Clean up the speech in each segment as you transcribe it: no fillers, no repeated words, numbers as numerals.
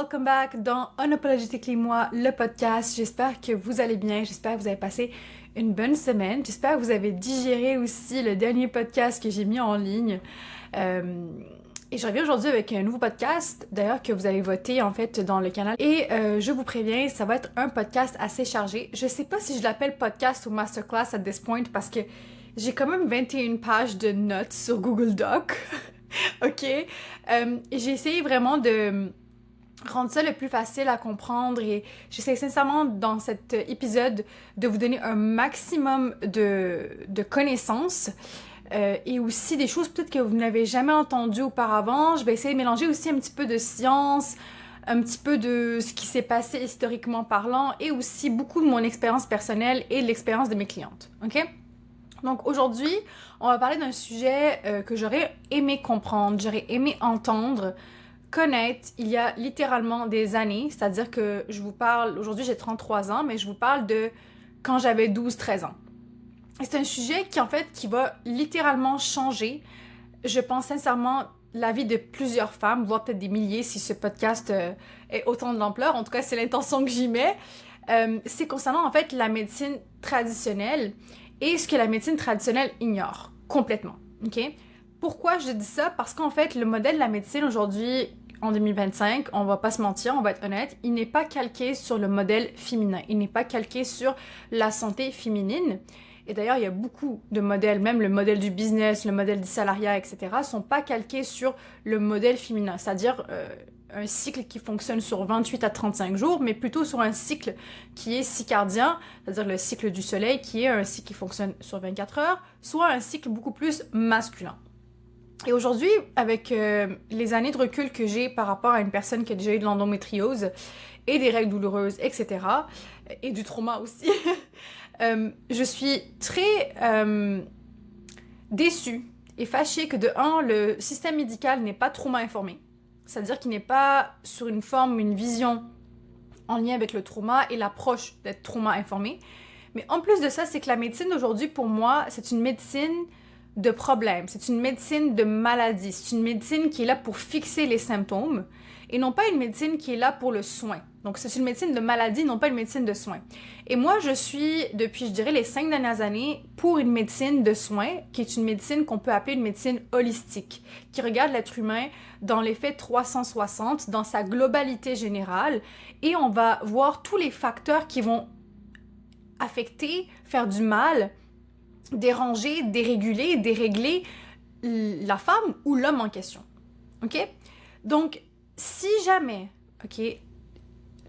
welcome back dans Unapologetically Moi, le podcast. J'espère que vous allez bien, j'espère que vous avez passé une bonne semaine, j'espère que vous avez digéré aussi le dernier podcast que j'ai mis en ligne. Et je reviens aujourd'hui avec un nouveau podcast, d'ailleurs que vous avez voté en fait dans le canal. Et je vous préviens, ça va être un podcast assez chargé. Je sais pas si je l'appelle podcast ou masterclass at this point parce que j'ai quand même 21 pages de notes sur Google Doc. OK? Et j'ai essayé vraiment de rendre ça le plus facile à comprendre et j'essaie sincèrement dans cet épisode de vous donner un maximum de connaissances et aussi des choses peut-être que vous n'avez jamais entendues auparavant. Je vais essayer de mélanger aussi un petit peu de science, un petit peu de ce qui s'est passé historiquement parlant et aussi beaucoup de mon expérience personnelle et de l'expérience de mes clientes. OK? Donc aujourd'hui, on va parler d'un sujet que j'aurais aimé comprendre, j'aurais aimé entendre, connaître il y a littéralement des années. C'est-à-dire que je vous parle, aujourd'hui j'ai 33 ans, mais je vous parle de quand j'avais 12-13 ans. Et c'est un sujet qui en fait, qui va littéralement changer, je pense sincèrement, la vie de plusieurs femmes, voire peut-être des milliers si ce podcast est autant de l'ampleur. En tout cas, c'est l'intention que j'y mets. C'est concernant en fait la médecine traditionnelle et ce que la médecine traditionnelle ignore complètement, ok? Pourquoi je dis ça? Parce qu'en fait, le modèle de la médecine aujourd'hui, en 2025, on va pas se mentir, on va être honnête, il n'est pas calqué sur le modèle féminin, il n'est pas calqué sur la santé féminine. Et d'ailleurs, il y a beaucoup de modèles, même le modèle du business, le modèle du salariat, etc., sont pas calqués sur le modèle féminin, c'est-à-dire un cycle qui fonctionne sur 28 à 35 jours, mais plutôt sur un cycle qui est circadien, c'est-à-dire le cycle du soleil, qui est un cycle qui fonctionne sur 24 heures, soit un cycle beaucoup plus masculin. Et aujourd'hui, avec les années de recul que j'ai par rapport à une personne qui a déjà eu de l'endométriose et des règles douloureuses, etc., et du trauma aussi, je suis très déçue et fâchée que de un, le système médical n'est pas trauma informé. C'est-à-dire qu'il n'est pas sur une forme, une vision en lien avec le trauma et l'approche d'être trauma informé. Mais en plus de ça, c'est que la médecine d'aujourd'hui, pour moi, c'est une médecine de problèmes, c'est une médecine de maladie, c'est une médecine qui est là pour fixer les symptômes et non pas une médecine qui est là pour le soin. Donc c'est une médecine de maladie, non pas une médecine de soins. Et moi, je suis, depuis, je dirais, les 5 dernières années, pour une médecine de soins, qui est une médecine qu'on peut appeler une médecine holistique, qui regarde l'être humain dans l'effet 360, dans sa globalité générale, et on va voir tous les facteurs qui vont affecter, faire du mal, déranger, déréguler, dérégler la femme ou l'homme en question. OK? Donc, si jamais, OK,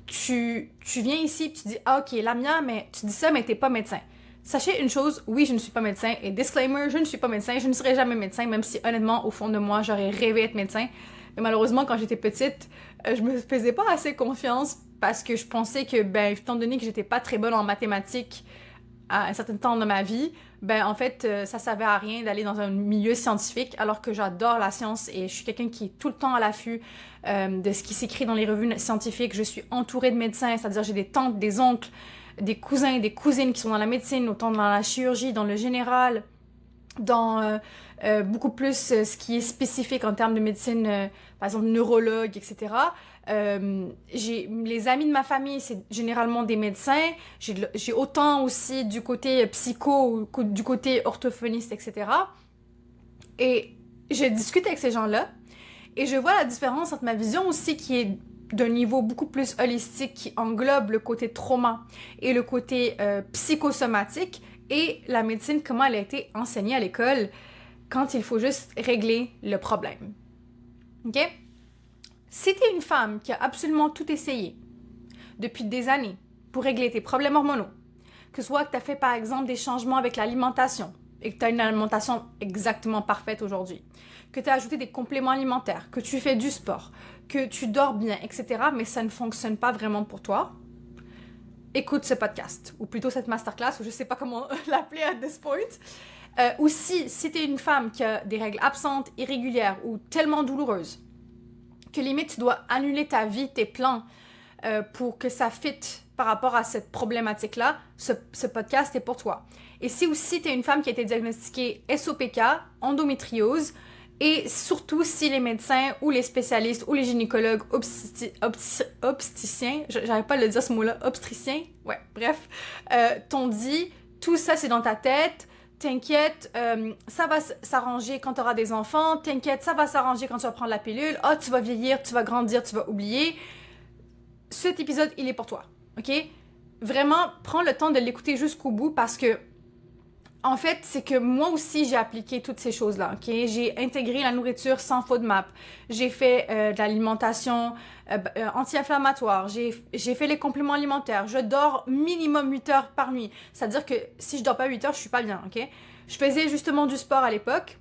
tu viens ici et tu dis « Ah, OK, Lamia, mais tu dis ça, mais t'es pas médecin. » Sachez une chose, oui, je ne suis pas médecin. Et disclaimer, je ne suis pas médecin. Je ne serai jamais médecin, même si, honnêtement, au fond de moi, j'aurais rêvé être médecin. Mais malheureusement, quand j'étais petite, je me faisais pas assez confiance parce que je pensais que, ben, étant donné que j'étais pas très bonne en mathématiques à un certain temps de ma vie, ben en fait, ça servait à rien d'aller dans un milieu scientifique, alors que j'adore la science et je suis quelqu'un qui est tout le temps à l'affût de ce qui s'écrit dans les revues scientifiques. Je suis entourée de médecins, c'est-à-dire j'ai des tantes, des oncles, des cousins, des cousines qui sont dans la médecine, autant dans la chirurgie, dans le général, dans beaucoup plus ce qui est spécifique en termes de médecine, par exemple neurologue, etc. Les amis de ma famille, c'est généralement des médecins. J'ai autant aussi du côté psycho ou du côté orthophoniste, etc. Et je discute avec ces gens-là et je vois la différence entre ma vision aussi qui est d'un niveau beaucoup plus holistique, qui englobe le côté trauma et le côté psychosomatique et la médecine, comment elle a été enseignée à l'école quand il faut juste régler le problème. OK? Si t'es une femme qui a absolument tout essayé depuis des années pour régler tes problèmes hormonaux, que ce soit que t'as fait par exemple des changements avec l'alimentation et que t'as une alimentation exactement parfaite aujourd'hui, que t'as ajouté des compléments alimentaires, que tu fais du sport, que tu dors bien, etc., mais ça ne fonctionne pas vraiment pour toi, écoute ce podcast, ou plutôt cette masterclass, ou je sais pas comment l'appeler at this point. Ou si t'es une femme qui a des règles absentes, irrégulières ou tellement douloureuses, que limite tu dois annuler ta vie, tes plans, pour que ça fitte par rapport à cette problématique-là, ce podcast est pour toi. Et si aussi t'es une femme qui a été diagnostiquée SOPK, endométriose, Et surtout si les médecins ou les spécialistes ou les gynécologues obstétriciens, j'arrive pas à le dire ce mot-là, obstétriciens, ouais, bref, t'ont dit tout ça c'est dans ta tête, t'inquiète, ça va s'arranger quand tu auras des enfants, t'inquiète, ça va s'arranger quand tu vas prendre la pilule, ah, tu vas vieillir, tu vas grandir, tu vas oublier. Cet épisode, il est pour toi, ok? Vraiment, prends le temps de l'écouter jusqu'au bout parce que en fait, c'est que moi aussi, j'ai appliqué toutes ces choses-là, ok? J'ai intégré la nourriture sans FODMAP. J'ai fait de l'alimentation anti-inflammatoire. J'ai fait les compléments alimentaires. Je dors minimum 8 heures par nuit. C'est-à-dire que si je dors pas 8 heures, je suis pas bien, ok? Je faisais justement du sport à l'époque.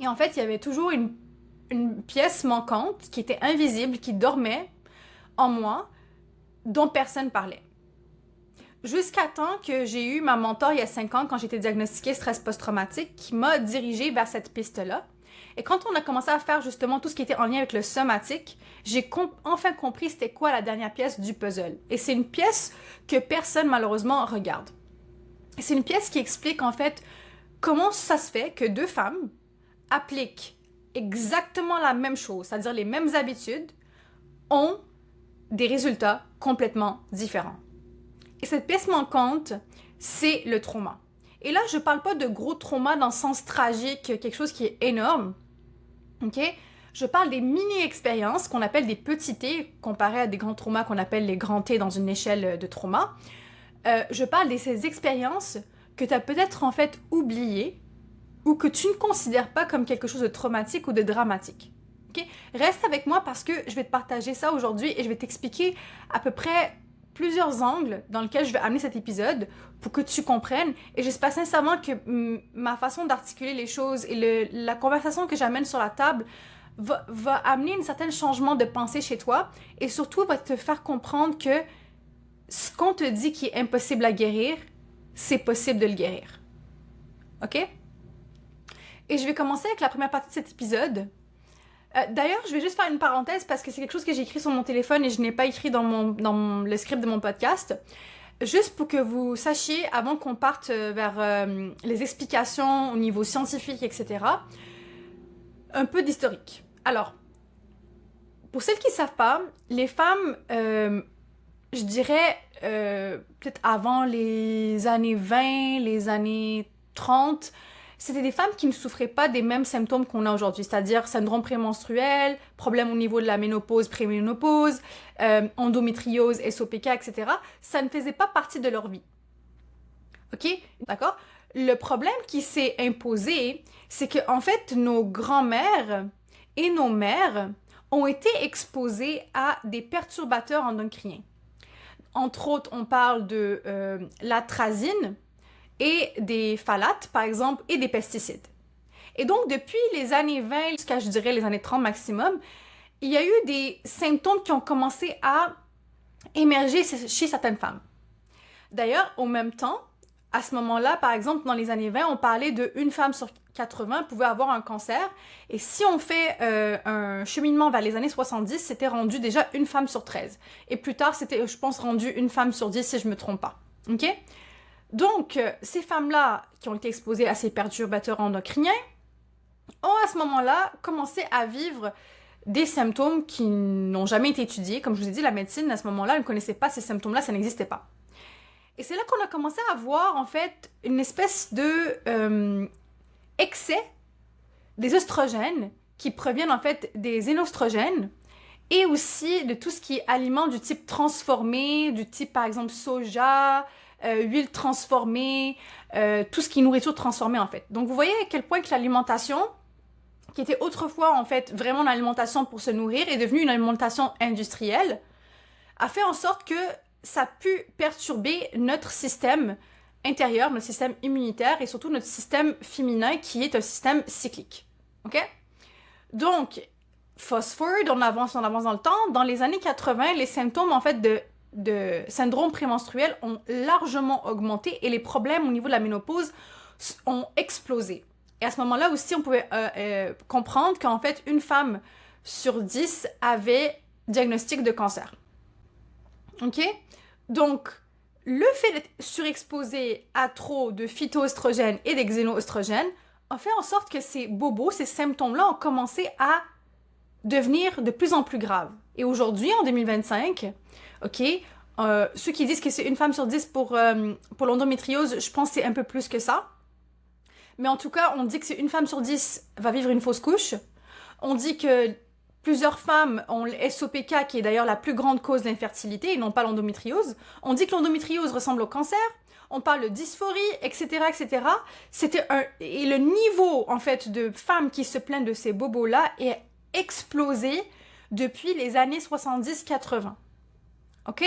Et en fait, il y avait toujours une pièce manquante qui était invisible, qui dormait en moi, dont personne parlait. Jusqu'à temps que j'ai eu ma mentor il y a 5 ans quand j'étais diagnostiquée stress post-traumatique qui m'a dirigée vers cette piste-là. Et quand on a commencé à faire justement tout ce qui était en lien avec le somatique, j'ai enfin compris c'était quoi la dernière pièce du puzzle. Et c'est une pièce que personne malheureusement regarde. C'est une pièce qui explique en fait comment ça se fait que deux femmes appliquent exactement la même chose, c'est-à-dire les mêmes habitudes, ont des résultats complètement différents. Et cette pièce manquante, c'est le trauma. Et là, je parle pas de gros trauma dans le sens tragique, quelque chose qui est énorme. Ok? Je parle des mini-expériences qu'on appelle des petits T, comparé à des grands traumas qu'on appelle les grands T dans une échelle de trauma. Je parle de ces expériences que tu as peut-être en fait oubliées ou que tu ne considères pas comme quelque chose de traumatique ou de dramatique. Okay? Reste avec moi parce que je vais te partager ça aujourd'hui et je vais t'expliquer à peu près plusieurs angles dans lesquels je vais amener cet épisode pour que tu comprennes. Et j'espère sincèrement que ma façon d'articuler les choses et la conversation que j'amène sur la table va amener un certain changement de pensée chez toi et surtout va te faire comprendre que ce qu'on te dit qui est impossible à guérir, c'est possible de le guérir. OK? Et je vais commencer avec la première partie de cet épisode. D'ailleurs, je vais juste faire une parenthèse parce que c'est quelque chose que j'ai écrit sur mon téléphone et je n'ai pas écrit dans le script de mon podcast. Juste pour que vous sachiez, avant qu'on parte vers les explications au niveau scientifique, etc., un peu d'historique. Alors, pour celles qui ne savent pas, les femmes, je dirais, peut-être avant les années 20, les années 30, c'était des femmes qui ne souffraient pas des mêmes symptômes qu'on a aujourd'hui, c'est-à-dire syndrome prémenstruel, problème au niveau de la ménopause, préménopause, endométriose, SOPK, etc. Ça ne faisait pas partie de leur vie. OK? D'accord? Le problème qui s'est imposé, c'est que en fait, nos grands-mères et nos mères ont été exposées à des perturbateurs endocriniens. Entre autres, on parle de l'atrazine, et des phtalates, par exemple, et des pesticides. Et donc, depuis les années 20 jusqu'à, je dirais, les années 30 maximum, il y a eu des symptômes qui ont commencé à émerger chez certaines femmes. D'ailleurs, au même temps, à ce moment-là, par exemple, dans les années 20, on parlait d'une femme sur 80 pouvait avoir un cancer. Et si on fait un cheminement vers les années 70, c'était rendu déjà une femme sur 13. Et plus tard, c'était, je pense, rendu une femme sur 10, si je ne me trompe pas. OK? Donc, ces femmes-là qui ont été exposées à ces perturbateurs endocriniens ont à ce moment-là commencé à vivre des symptômes qui n'ont jamais été étudiés. Comme je vous ai dit, la médecine, à ce moment-là, ne connaissait pas ces symptômes-là, ça n'existait pas. Et c'est là qu'on a commencé à voir, en fait, une espèce de excès des oestrogènes qui proviennent, en fait, des énostrogènes et aussi de tout ce qui est aliments du type transformé, du type, par exemple, soja, huile transformée, tout ce qui est nourriture transformée en fait. Donc vous voyez à quel point que l'alimentation, qui était autrefois en fait vraiment une alimentation pour se nourrir, est devenue une alimentation industrielle, a fait en sorte que ça a pu perturber notre système intérieur, notre système immunitaire et surtout notre système féminin qui est un système cyclique. OK? Donc, fast forward, on avance dans le temps. Dans les années 80, les symptômes en fait de syndrome prémenstruel ont largement augmenté et les problèmes au niveau de la ménopause ont explosé. Et à ce moment-là aussi, on pouvait comprendre qu'en fait, une femme sur 10 avait diagnostic de cancer. OK? Donc, le fait d'être surexposé à trop de phytoestrogènes et des xénoestrogènes a fait en sorte que ces bobos, ces symptômes-là ont commencé à devenir de plus en plus graves. Et aujourd'hui, en 2025, OK, ceux qui disent que c'est une femme sur 10 pour l'endométriose, je pense que c'est un peu plus que ça. Mais en tout cas, on dit que c'est une femme sur 10 va vivre une fausse couche. On dit que plusieurs femmes ont le SOPK, qui est d'ailleurs la plus grande cause d'infertilité, et non pas l'endométriose. On dit que l'endométriose ressemble au cancer. On parle de dysphorie, etc., etc. Et le niveau, en fait, de femmes qui se plaignent de ces bobos-là est explosé depuis les années 70-80. OK?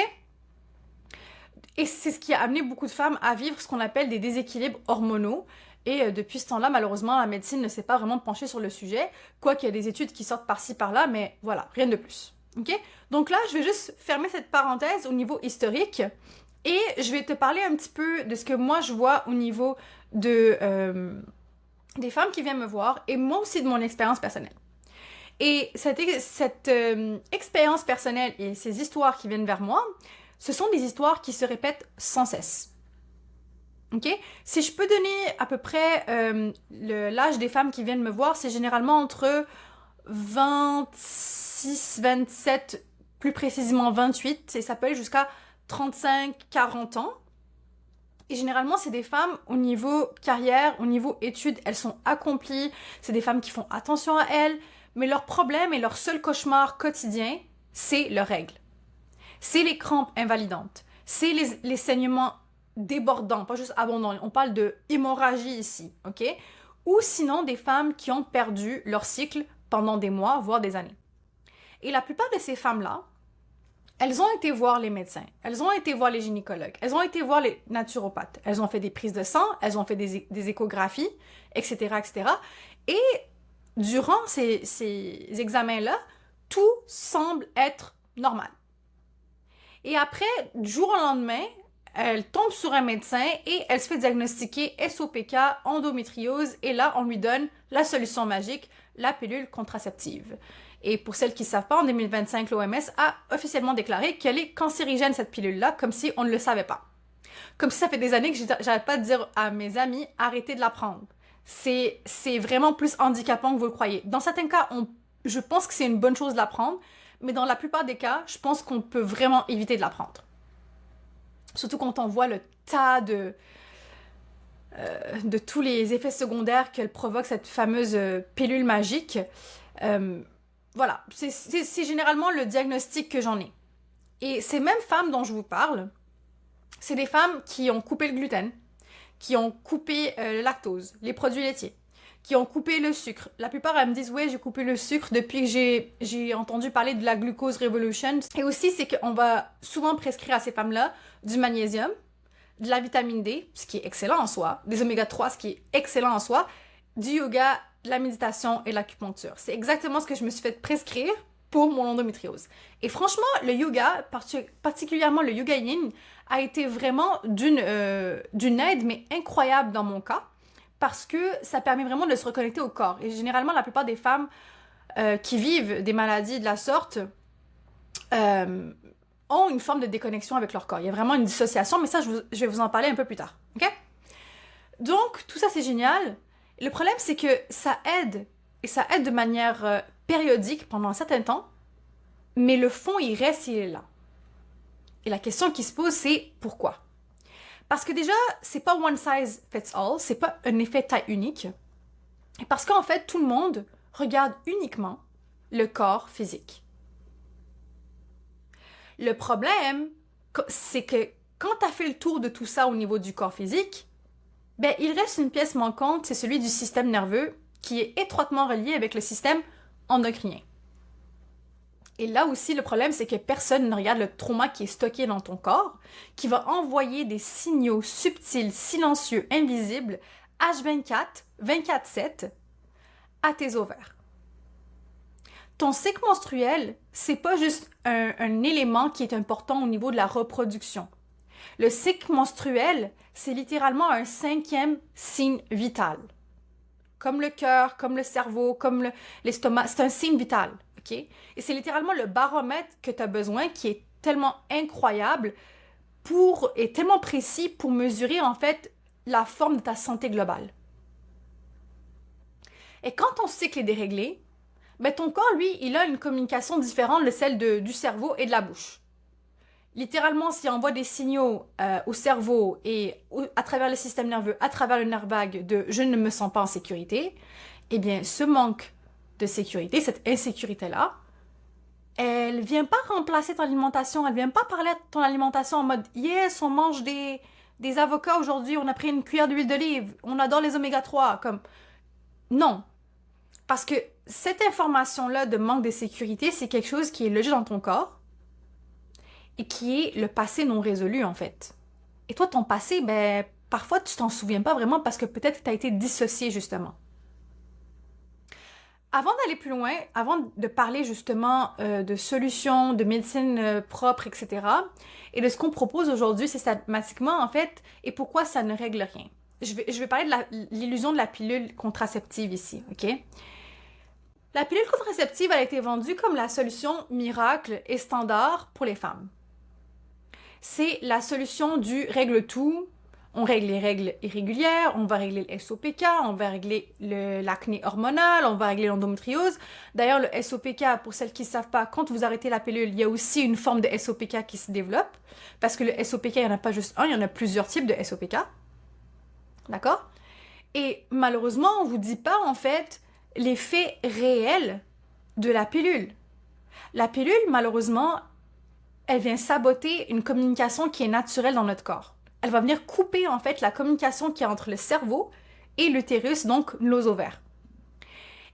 Et c'est ce qui a amené beaucoup de femmes à vivre ce qu'on appelle des déséquilibres hormonaux. Et depuis ce temps-là, malheureusement, la médecine ne s'est pas vraiment penchée sur le sujet, quoiqu'il y a des études qui sortent par-ci, par-là, mais voilà, rien de plus. OK? Donc là, je vais juste fermer cette parenthèse au niveau historique et je vais te parler un petit peu de ce que moi je vois au niveau des femmes qui viennent me voir et moi aussi de mon expérience personnelle. Et cette expérience personnelle et ces histoires qui viennent vers moi, ce sont des histoires qui se répètent sans cesse. OK? Si je peux donner à peu près l'âge des femmes qui viennent me voir, c'est généralement entre 26, 27, plus précisément 28, et ça peut aller jusqu'à 35, 40 ans. Et généralement, c'est des femmes au niveau carrière, au niveau études, elles sont accomplies, c'est des femmes qui font attention à elles, mais leur problème et leur seul cauchemar quotidien, c'est leurs règles. C'est les crampes invalidantes, c'est les saignements débordants, pas juste abondants. On parle de hémorragie ici, OK? Ou sinon des femmes qui ont perdu leur cycle pendant des mois, voire des années. Et la plupart de ces femmes-là, elles ont été voir les médecins, elles ont été voir les gynécologues, elles ont été voir les naturopathes, elles ont fait des prises de sang, elles ont fait des échographies, etc., etc. Et durant ces examens-là, tout semble être normal. Et après, du jour au lendemain, elle tombe sur un médecin et elle se fait diagnostiquer SOPK, endométriose, et là, on lui donne la solution magique, la pilule contraceptive. Et pour celles qui ne savent pas, en 2025, l'OMS a officiellement déclaré qu'elle est cancérigène, cette pilule-là, comme si on ne le savait pas. Comme si ça fait des années que j'arrête pas de dire à mes amis, arrêtez de la prendre. C'est vraiment plus handicapant que vous le croyez. Dans certains cas, je pense que c'est une bonne chose de la prendre, mais dans la plupart des cas, je pense qu'on peut vraiment éviter de la prendre. Surtout quand on voit le tas de tous les effets secondaires qu'elle provoque, cette fameuse pilule magique. Voilà, c'est généralement le diagnostic que j'en ai. Et ces mêmes femmes dont je vous parle, c'est des femmes qui ont coupé le gluten, qui ont coupé le lactose, les produits laitiers, qui ont coupé le sucre. La plupart, elles me disent « Ouais, j'ai coupé le sucre depuis que j'ai entendu parler de la glucose revolution. » Et aussi, c'est qu'on va souvent prescrire à ces femmes-là du magnésium, de la vitamine D, ce qui est excellent en soi, des oméga 3, ce qui est excellent en soi, du yoga, de la méditation et de l'acupuncture. C'est exactement ce que je me suis fait prescrire pour mon endométriose. Et franchement, le yoga, particulièrement le yoga yin, a été vraiment d'une aide, mais incroyable dans mon cas, parce que ça permet vraiment de se reconnecter au corps. Et généralement, la plupart des femmes qui vivent des maladies de la sorte ont une forme de déconnexion avec leur corps. Il y a vraiment une dissociation, mais ça, je vais vous en parler un peu plus tard. OK? Donc, tout ça, c'est génial. Le problème, c'est que ça aide, et ça aide de manière périodique pendant un certain temps, mais le fond, il reste, il est là. Et la question qui se pose, c'est pourquoi? Parce que déjà, c'est pas one size fits all, c'est pas un effet taille unique. Et parce qu'en fait, tout le monde regarde uniquement le corps physique. Le problème, c'est que quand tu as fait le tour de tout ça au niveau du corps physique, ben, il reste une pièce manquante, c'est celui du système nerveux qui est étroitement relié avec le système endocrinien. Et là aussi, le problème, c'est que personne ne regarde le trauma qui est stocké dans ton corps, qui va envoyer des signaux subtils, silencieux, invisibles, H24, 24/7, à tes ovaires. Ton cycle menstruel, c'est pas juste un élément qui est important au niveau de la reproduction. Le cycle menstruel, c'est littéralement un 5e signe vital. Comme le cœur, comme le cerveau, comme l'estomac, c'est un signe vital. Okay? Et c'est littéralement le baromètre que tu as besoin qui est tellement incroyable et tellement précis pour mesurer en fait la forme de ta santé globale. Et quand ton cycle est déréglé, ben ton corps, lui, il a une communication différente de celle du cerveau et de la bouche. Littéralement, s'il envoie des signaux au cerveau et à travers le système nerveux, à travers le nerf vague de « je ne me sens pas en sécurité », eh bien, ce manque de sécurité, cette insécurité-là, elle vient pas remplacer ton alimentation, elle vient pas parler de ton alimentation en mode « yes, on mange des avocats aujourd'hui, on a pris une cuillère d'huile d'olive, on adore les oméga 3 », comme... Non, parce que cette information-là de manque de sécurité, c'est quelque chose qui est logé dans ton corps et qui est le passé non résolu, en fait. Et toi, ton passé, ben, parfois, tu t'en souviens pas vraiment parce que peut-être que tu as été dissocié, justement. Avant d'aller plus loin, avant de parler justement de solutions, de médecine propre, etc., et de ce qu'on propose aujourd'hui systématiquement, en fait, et pourquoi ça ne règle rien. Je vais parler de l'illusion de la pilule contraceptive ici, OK? La pilule contraceptive a été vendue comme la solution miracle et standard pour les femmes. C'est la solution du règle tout. On règle les règles irrégulières, on va régler le SOPK, on va régler l'acné hormonal, on va régler l'endométriose. D'ailleurs, le SOPK, pour celles qui ne savent pas, quand vous arrêtez la pilule, il y a aussi une forme de SOPK qui se développe. Parce que le SOPK, il n'y en a pas juste un, il y en a plusieurs types de SOPK. D'accord? Et malheureusement, on ne vous dit pas, en fait, l'effet réel de la pilule. La pilule, malheureusement, elle vient saboter une communication qui est naturelle dans notre corps. Elle va venir couper, en fait, la communication qui est entre le cerveau et l'utérus, donc nos ovaires.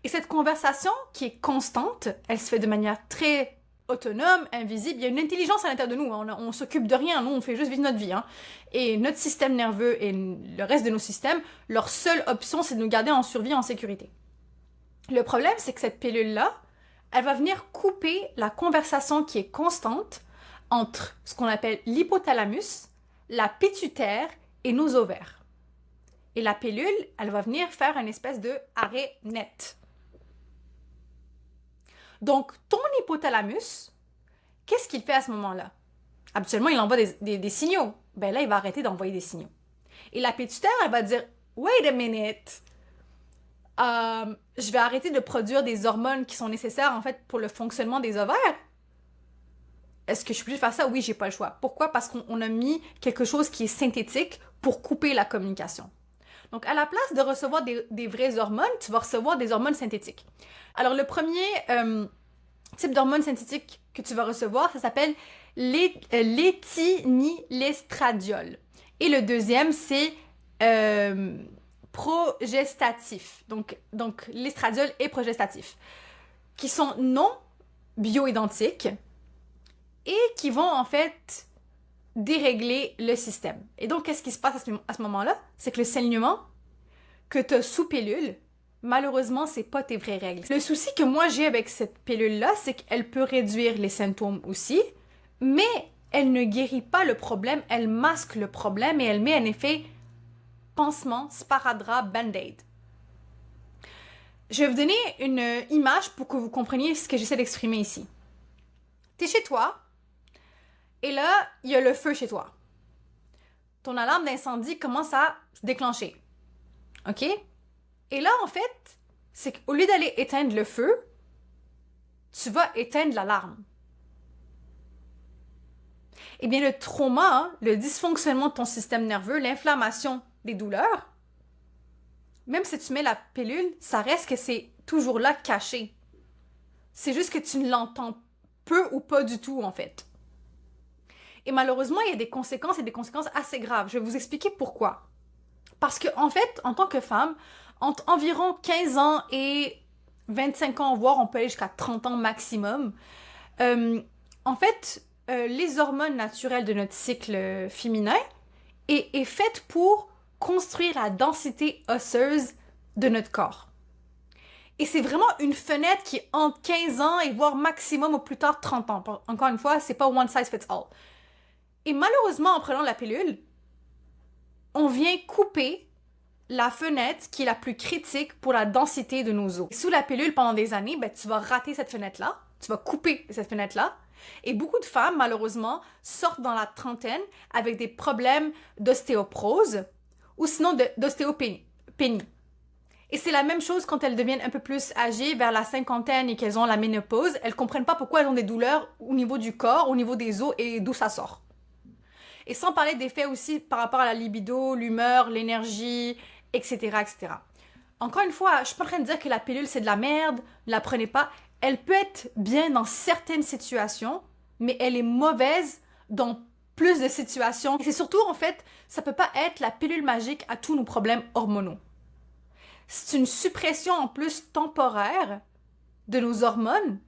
Et cette conversation, qui est constante, elle se fait de manière très autonome, invisible. Il y a une intelligence à l'intérieur de nous. On s'occupe de rien. Nous, on fait juste vivre notre vie. Hein. Et notre système nerveux et le reste de nos systèmes, leur seule option, c'est de nous garder en survie, en sécurité. Le problème, c'est que cette pilule-là, elle va venir couper la conversation qui est constante entre ce qu'on appelle l'hypothalamus, la pituitaire et nos ovaires. Et la pilule, elle va venir faire une espèce de arrêt net. Donc, ton hypothalamus, qu'est-ce qu'il fait à ce moment-là? Habituellement, il envoie des signaux. Ben là, il va arrêter d'envoyer des signaux. Et la pituitaire, elle va dire « Wait a minute! Je vais arrêter de produire des hormones qui sont nécessaires, en fait, pour le fonctionnement des ovaires. Est-ce que je peux faire ça? Oui, j'ai pas le choix. Pourquoi? Parce qu'on a mis quelque chose qui est synthétique pour couper la communication. Donc, à la place de recevoir des vraies hormones, tu vas recevoir des hormones synthétiques. Alors, le premier type d'hormone synthétique que tu vas recevoir, ça s'appelle l'éthinilestradiol. Et le deuxième, c'est progestatif. Donc l'estradiol et progestatif, qui sont non bioidentiques et qui vont en fait dérégler le système. Et donc, qu'est-ce qui se passe à ce moment-là? C'est que le saignement que tu as sous pilule, malheureusement, c'est pas tes vraies règles. Le souci que moi j'ai avec cette pilule-là, c'est qu'elle peut réduire les symptômes aussi, mais elle ne guérit pas le problème, elle masque le problème et elle met un effet pansement, sparadrap, band-aid. Je vais vous donner une image pour que vous compreniez ce que j'essaie d'exprimer ici. T'es chez toi, et là, il y a le feu chez toi. Ton alarme d'incendie commence à se déclencher. OK? Et là, en fait, c'est qu'au lieu d'aller éteindre le feu, tu vas éteindre l'alarme. Eh bien, le trauma, le dysfonctionnement de ton système nerveux, l'inflammation, des douleurs, même si tu mets la pilule, ça reste que c'est toujours là caché. C'est juste que tu ne l'entends peu ou pas du tout, en fait. Et malheureusement, il y a des conséquences et des conséquences assez graves. Je vais vous expliquer pourquoi. Parce que, en fait, en tant que femme, entre environ 15 ans et 25 ans, voire on peut aller jusqu'à 30 ans maximum, en fait, les hormones naturelles de notre cycle féminin est faite pour construire la densité osseuse de notre corps. Et c'est vraiment une fenêtre qui est entre 15 ans et voire maximum au plus tard 30 ans. Encore une fois, c'est pas one size fits all. Et malheureusement, en prenant la pilule, on vient couper la fenêtre qui est la plus critique pour la densité de nos os. Sous la pilule, pendant des années, ben, tu vas rater cette fenêtre-là, tu vas couper cette fenêtre-là, et beaucoup de femmes, malheureusement, sortent dans la trentaine avec des problèmes d'ostéoporose ou sinon d'ostéopénie. Et c'est la même chose quand elles deviennent un peu plus âgées, vers la cinquantaine et qu'elles ont la ménopause. Elles comprennent pas pourquoi elles ont des douleurs au niveau du corps, au niveau des os et d'où ça sort. Et sans parler d'effets aussi par rapport à la libido, l'humeur, l'énergie, etc., etc. Encore une fois, je suis pas en train de dire que la pilule c'est de la merde, ne la prenez pas. Elle peut être bien dans certaines situations, mais elle est mauvaise dans plus de situations. Et c'est surtout, en fait, ça peut pas être la pilule magique à tous nos problèmes hormonaux. C'est une suppression en plus temporaire de nos hormones.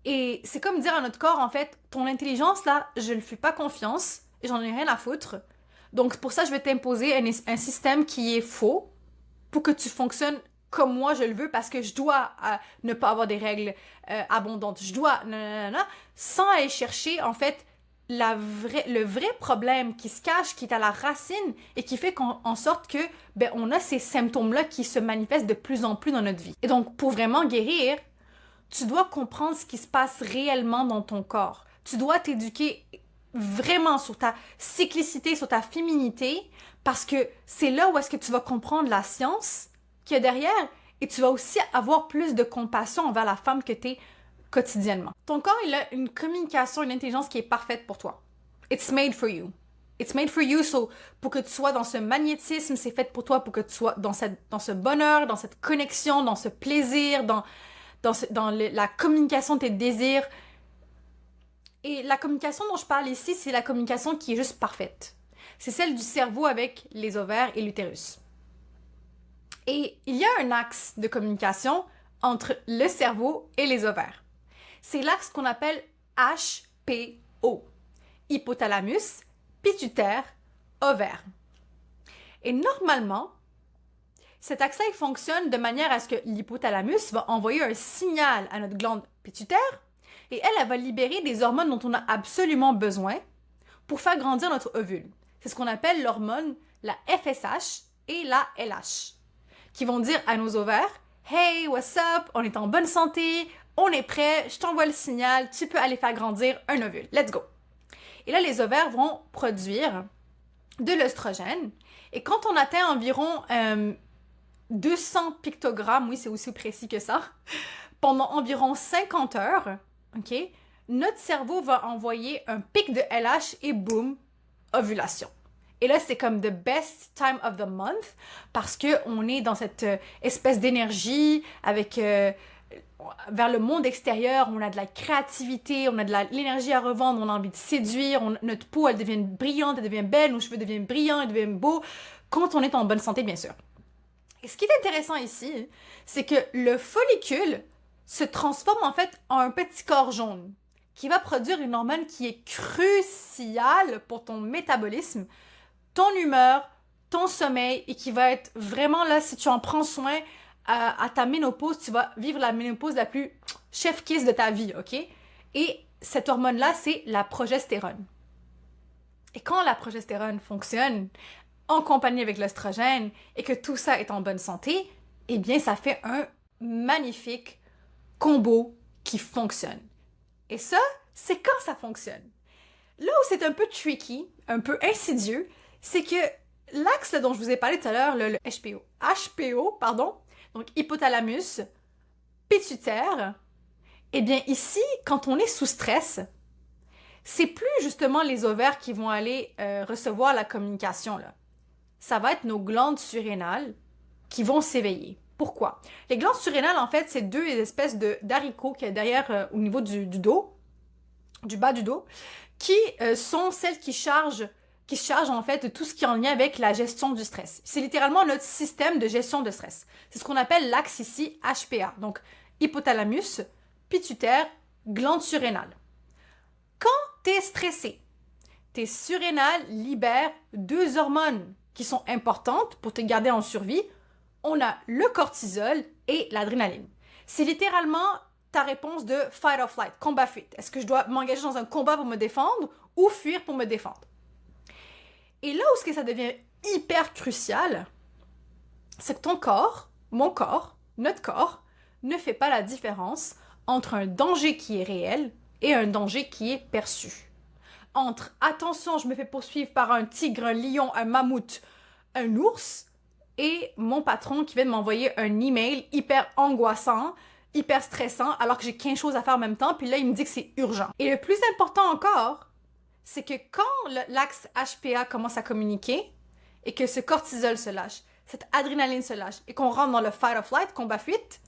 Et c'est comme dire à notre corps, en fait, ton intelligence, là, je ne fais pas confiance et j'en ai rien à foutre. Donc, pour ça, je vais t'imposer un système qui est faux pour que tu fonctionnes comme moi je le veux parce que je dois ne pas avoir des règles abondantes. Je dois, nanana, sans aller chercher, en fait, le vrai problème qui se cache, qui est à la racine et qui fait en sorte que ben, on a ces symptômes-là qui se manifestent de plus en plus dans notre vie. Et donc, pour vraiment guérir, tu dois comprendre ce qui se passe réellement dans ton corps. Tu dois t'éduquer vraiment sur ta cyclicité, sur ta féminité, parce que c'est là où est-ce que tu vas comprendre la science qu'il y a derrière et tu vas aussi avoir plus de compassion envers la femme que tu es quotidiennement. Ton corps, il a une communication, une intelligence qui est parfaite pour toi. It's made for you. It's made for you, so pour que tu sois dans ce magnétisme, c'est fait pour toi, pour que tu sois dans ce bonheur, dans cette connexion, dans ce plaisir, dans la communication de tes désirs. Et la communication dont je parle ici, c'est la communication qui est juste parfaite. C'est celle du cerveau avec les ovaires et l'utérus. Et il y a un axe de communication entre le cerveau et les ovaires. C'est l'axe qu'on appelle HPO. Hypothalamus, pituitaire, ovaire. Et normalement, cet axe-là, il fonctionne de manière à ce que l'hypothalamus va envoyer un signal à notre glande pituitaire et elle va libérer des hormones dont on a absolument besoin pour faire grandir notre ovule. C'est ce qu'on appelle l'hormone, la FSH et la LH, qui vont dire à nos ovaires « Hey, what's up? On est en bonne santé, on est prêt, je t'envoie le signal, tu peux aller faire grandir un ovule. Let's go! » Et là, les ovaires vont produire de l'œstrogène. Et quand on atteint environ 200 pictogrammes, oui, c'est aussi précis que ça, pendant environ 50 heures, ok, notre cerveau va envoyer un pic de LH et boum, ovulation. Et là, c'est comme the best time of the month parce qu'on est dans cette espèce d'énergie avec vers le monde extérieur, on a de la créativité, on a de l'énergie à revendre, on a envie de séduire, notre peau, elle devient brillante, elle devient belle, nos cheveux deviennent brillants, ils deviennent beaux, quand on est en bonne santé, bien sûr. Et ce qui est intéressant ici, c'est que le follicule se transforme en fait en un petit corps jaune qui va produire une hormone qui est cruciale pour ton métabolisme, ton humeur, ton sommeil et qui va être vraiment là, si tu en prends soin à ta ménopause, tu vas vivre la ménopause la plus chef-kiss de ta vie, ok? Et cette hormone-là, c'est la progestérone. Et quand la progestérone fonctionne en compagnie avec l'œstrogène et que tout ça est en bonne santé, eh bien, ça fait un magnifique combo qui fonctionne. Et ça, c'est quand ça fonctionne. Là où c'est un peu tricky, un peu insidieux, c'est que l'axe dont je vous ai parlé tout à l'heure, le HPO, donc hypothalamus, pituitaire, eh bien ici, quand on est sous stress, c'est plus justement les ovaires qui vont aller recevoir la communication, là. Ça va être nos glandes surrénales qui vont s'éveiller. Pourquoi? Les glandes surrénales, en fait, c'est deux espèces d'haricots qui est derrière au niveau du dos, du bas du dos, qui sont celles qui se chargent en fait de tout ce qui est en lien avec la gestion du stress. C'est littéralement notre système de gestion de stress. C'est ce qu'on appelle l'axe ici HPA. Donc, hypothalamus, pituitaire, glande surrénale. Quand tu es stressé, tes surrénales libèrent deux hormones qui sont importantes pour te garder en survie. On a le cortisol et l'adrénaline. C'est littéralement ta réponse de fight or flight, combat-fuite. Est-ce que je dois m'engager dans un combat pour me défendre ou fuir pour me défendre? Et là où ça devient hyper crucial, c'est que ton corps, mon corps, notre corps, ne fait pas la différence entre un danger qui est réel et un danger qui est perçu. Entre attention, je me fais poursuivre par un tigre, un lion, un mammouth, un ours, et mon patron qui vient de m'envoyer un email hyper angoissant, hyper stressant, alors que j'ai 15 choses à faire en même temps, puis là, il me dit que c'est urgent. Et le plus important encore, c'est que quand l'axe HPA commence à communiquer et que ce cortisol se lâche, cette adrénaline se lâche et qu'on rentre dans le fight or flight, combat-fuite,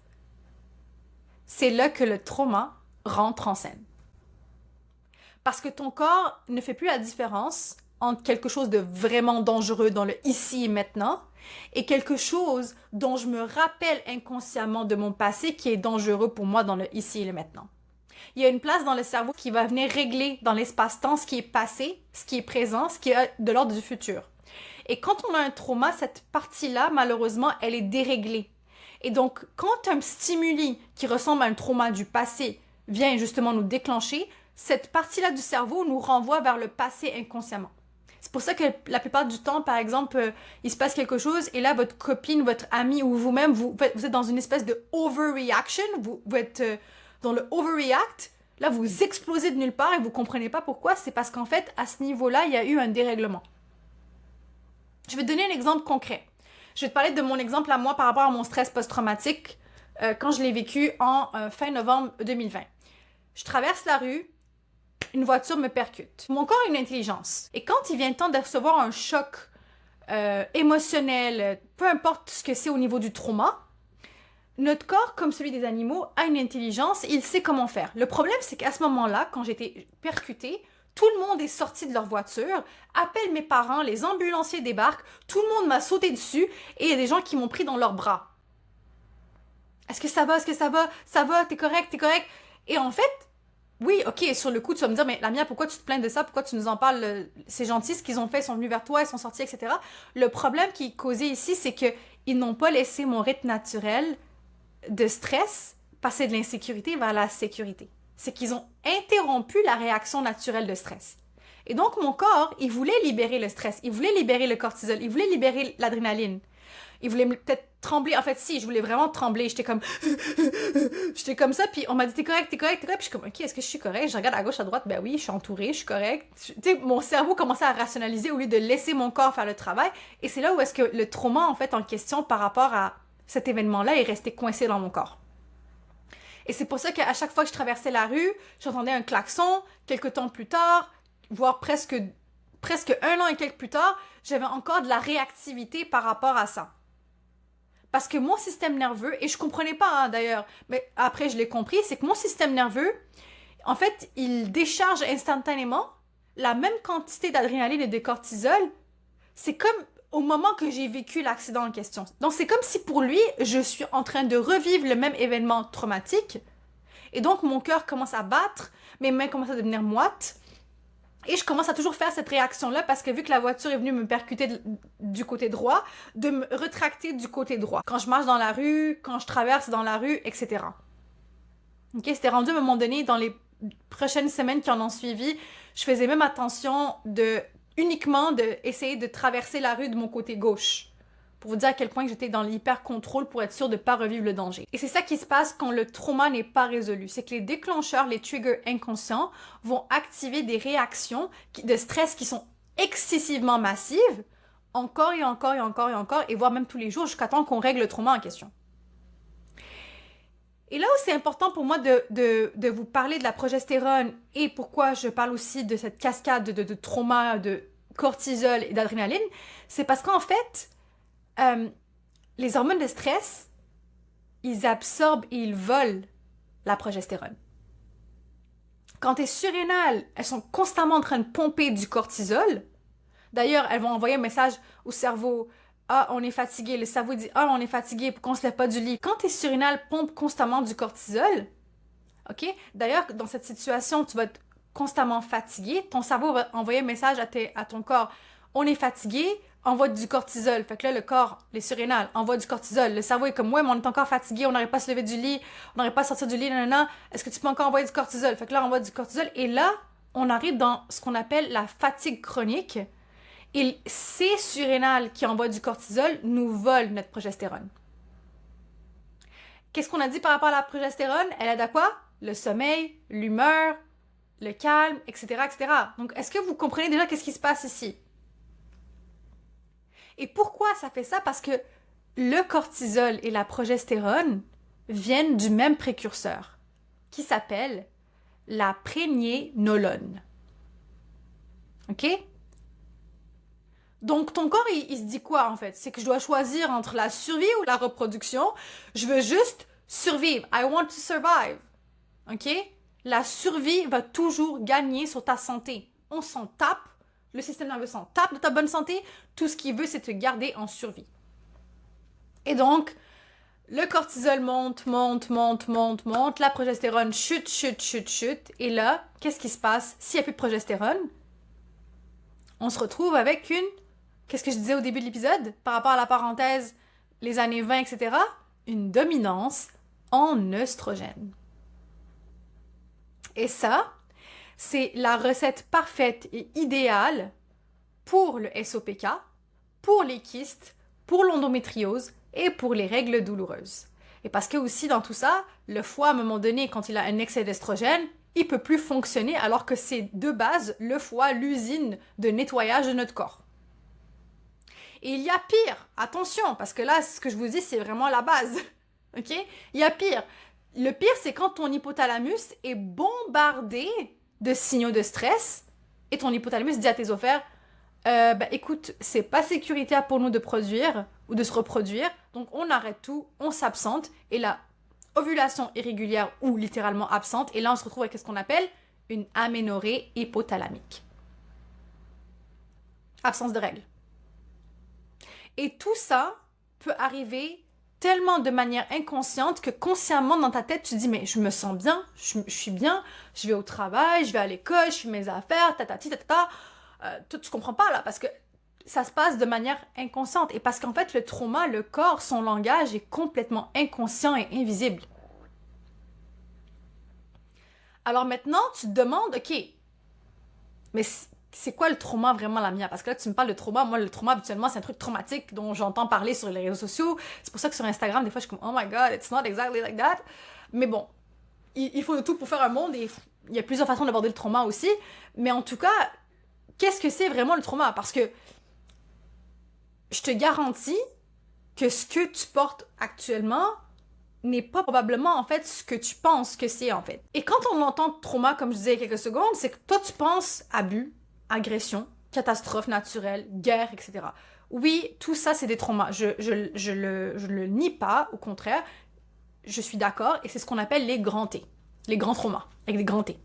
c'est là que le trauma rentre en scène. Parce que ton corps ne fait plus la différence entre quelque chose de vraiment dangereux dans le ici et maintenant et quelque chose dont je me rappelle inconsciemment de mon passé qui est dangereux pour moi dans le ici et le maintenant. Il y a une place dans le cerveau qui va venir régler dans l'espace-temps ce qui est passé, ce qui est présent, ce qui est de l'ordre du futur. Et quand on a un trauma, cette partie-là, malheureusement, elle est déréglée. Et donc, quand un stimuli qui ressemble à un trauma du passé vient justement nous déclencher, cette partie-là du cerveau nous renvoie vers le passé inconsciemment. C'est pour ça que la plupart du temps, par exemple, il se passe quelque chose et là, votre copine, votre ami ou vous-même, vous êtes dans une espèce de overreaction, vous êtes dans le overreact, là, vous explosez de nulle part et vous comprenez pas pourquoi. C'est parce qu'en fait, à ce niveau-là, il y a eu un dérèglement. Je vais te donner un exemple concret. Je vais te parler de mon exemple à moi par rapport à mon stress post-traumatique quand je l'ai vécu en fin novembre 2020. Je traverse la rue, une voiture me percute. Mon corps a une intelligence. Et quand il vient le temps de recevoir un choc émotionnel, peu importe ce que c'est au niveau du trauma, notre corps, comme celui des animaux, a une intelligence, il sait comment faire. Le problème, c'est qu'à ce moment-là, quand j'étais percutée, tout le monde est sorti de leur voiture, appelle mes parents, les ambulanciers débarquent, tout le monde m'a sauté dessus et il y a des gens qui m'ont pris dans leurs bras. Est-ce que ça va? Est-ce que ça va? Ça va? T'es correct? T'es correct? Et en fait, oui, ok, sur le coup, tu vas me dire, mais Lamia, pourquoi tu te plains de ça? Pourquoi tu nous en parles? C'est gentil, ce qu'ils ont fait, ils sont venus vers toi, ils sont sortis, etc. Le problème qui est causé ici, c'est qu'ils n'ont pas laissé mon rythme naturel de stress passer de l'insécurité vers la sécurité. C'est qu'ils ont interrompu la réaction naturelle de stress. Et donc, mon corps, il voulait libérer le stress, il voulait libérer le cortisol, il voulait libérer l'adrénaline. Il voulait peut-être trembler. En fait, si, je voulais vraiment trembler. J'étais comme... J'étais comme ça, puis on m'a dit, t'es correct, t'es correct, t'es correct. Puis je suis comme, ok, est-ce que je suis correct? Je regarde à gauche, à droite, ben oui, je suis entourée, je suis correct. Tu sais, mon cerveau commençait à rationaliser au lieu de laisser mon corps faire le travail. Et c'est là où est-ce que le trauma, en fait, en question par rapport à cet événement-là est resté coincé dans mon corps. Et c'est pour ça qu'à chaque fois que je traversais la rue, j'entendais un klaxon. Quelques temps plus tard, voire presque 1 an et quelques plus tard, j'avais encore de la réactivité par rapport à ça. Parce que mon système nerveux, et je comprenais pas hein, d'ailleurs, mais après je l'ai compris, c'est que mon système nerveux, en fait, il décharge instantanément la même quantité d'adrénaline et de cortisol. C'est comme au moment que j'ai vécu l'accident en question. Donc c'est comme si pour lui, je suis en train de revivre le même événement traumatique. Et donc mon cœur commence à battre, mes mains commencent à devenir moites. Et je commence à toujours faire cette réaction-là parce que vu que la voiture est venue me percuter du côté droit, de me retracter du côté droit. Quand je marche dans la rue, quand je traverse dans la rue, etc. Ok, c'était rendu à un moment donné, dans les prochaines semaines qui en ont suivi, je faisais même attention uniquement d'essayer de traverser la rue de mon côté gauche. Pour vous dire à quel point j'étais dans l'hyper-contrôle pour être sûre de ne pas revivre le danger. Et c'est ça qui se passe quand le trauma n'est pas résolu. C'est que les déclencheurs, les triggers inconscients, vont activer des réactions de stress qui sont excessivement massives, encore et encore et encore et encore, et voire même tous les jours, jusqu'à temps qu'on règle le trauma en question. Et là où c'est important pour moi de vous parler de la progestérone et pourquoi je parle aussi de cette cascade de trauma, de cortisol et d'adrénaline, c'est parce qu'en fait, les hormones de stress, ils absorbent et ils volent la progestérone. Quand tes surrénales, elles sont constamment en train de pomper du cortisol, d'ailleurs, elles vont envoyer un message au cerveau, ah, on est fatigué. Le cerveau dit, ah, on est fatigué, pourquoi on se lève pas du lit? Quand tes surrénales pompent constamment du cortisol, ok? D'ailleurs, dans cette situation, tu vas être constamment fatigué. Ton cerveau va envoyer un message à ton corps, on est fatigué, envoie du cortisol. Fait que là, le corps, les surrénales, envoient du cortisol. Le cerveau est comme, ouais, mais on est encore fatigué, on n'arrive pas à se lever du lit, on n'arrive pas à sortir du lit, nanana. Est-ce que tu peux encore envoyer du cortisol? Fait que là, on envoie du cortisol. Et là, on arrive dans ce qu'on appelle la fatigue chronique. Et ces surrénales qui envoient du cortisol nous volent notre progestérone. Qu'est-ce qu'on a dit par rapport à la progestérone? Elle aide à quoi? Le sommeil, l'humeur, le calme, etc., etc. Donc, est-ce que vous comprenez déjà qu'est-ce qui se passe ici? Et pourquoi ça fait ça? Parce que le cortisol et la progestérone viennent du même précurseur, qui s'appelle la prégnénolone. OK? Donc, ton corps, il se dit quoi, en fait? C'est que je dois choisir entre la survie ou la reproduction. Je veux juste survivre. I want to survive. OK? La survie va toujours gagner sur ta santé. On s'en tape. Le système nerveux s'en tape de ta bonne santé. Tout ce qu'il veut, c'est te garder en survie. Et donc, le cortisol monte. La progestérone chute. Et là, qu'est-ce qui se passe? S'il n'y a plus de progestérone, on se retrouve avec une... Qu'est-ce que je disais au début de l'épisode? Par rapport à la parenthèse, les années 20, etc. Une dominance en œstrogène. Et ça, c'est la recette parfaite et idéale pour le SOPK, pour les kystes, pour l'endométriose et pour les règles douloureuses. Et parce que aussi dans tout ça, le foie, à un moment donné, quand il a un excès d'estrogène, il peut plus fonctionner alors que c'est de base le foie, l'usine de nettoyage de notre corps. Et il y a pire, attention, parce que là, ce que je vous dis, c'est vraiment la base. OK? Il y a pire. Le pire, c'est quand ton hypothalamus est bombardé de signaux de stress et ton hypothalamus dit à tes ovaires, écoute, c'est pas sécuritaire pour nous de produire ou de se reproduire, donc on arrête tout, on s'absente, et la ovulation irrégulière ou littéralement absente, et là on se retrouve avec ce qu'on appelle une aménorrhée hypothalamique. Absence de règles. Et tout ça peut arriver tellement de manière inconsciente que consciemment dans ta tête, tu te dis, mais je me sens bien, je suis bien, je vais au travail, je vais à l'école, je fais mes affaires, tu comprends pas là, parce que ça se passe de manière inconsciente. Et parce qu'en fait, le trauma, le corps, son langage est complètement inconscient et invisible. Alors maintenant, tu te demandes, OK, mais c'est quoi le trauma vraiment, Lamia? Parce que là, tu me parles de trauma. Moi, le trauma, habituellement, c'est un truc traumatique dont j'entends parler sur les réseaux sociaux. C'est pour ça que sur Instagram, des fois, je suis comme, oh my God, it's not exactly like that. Mais bon, il faut de tout pour faire un monde et il y a plusieurs façons d'aborder le trauma aussi. Mais en tout cas, qu'est-ce que c'est vraiment le trauma? Parce que je te garantis que ce que tu portes actuellement n'est pas probablement, en fait, ce que tu penses que c'est, en fait. Et quand on entend trauma, comme je disais il y a quelques secondes, c'est que toi, tu penses abus, agression, catastrophe naturelle, guerre, etc. Oui, tout ça, c'est des traumas. Je le nie pas, au contraire, je suis d'accord, et c'est ce qu'on appelle les grands T. Les grands traumas, avec des grands T.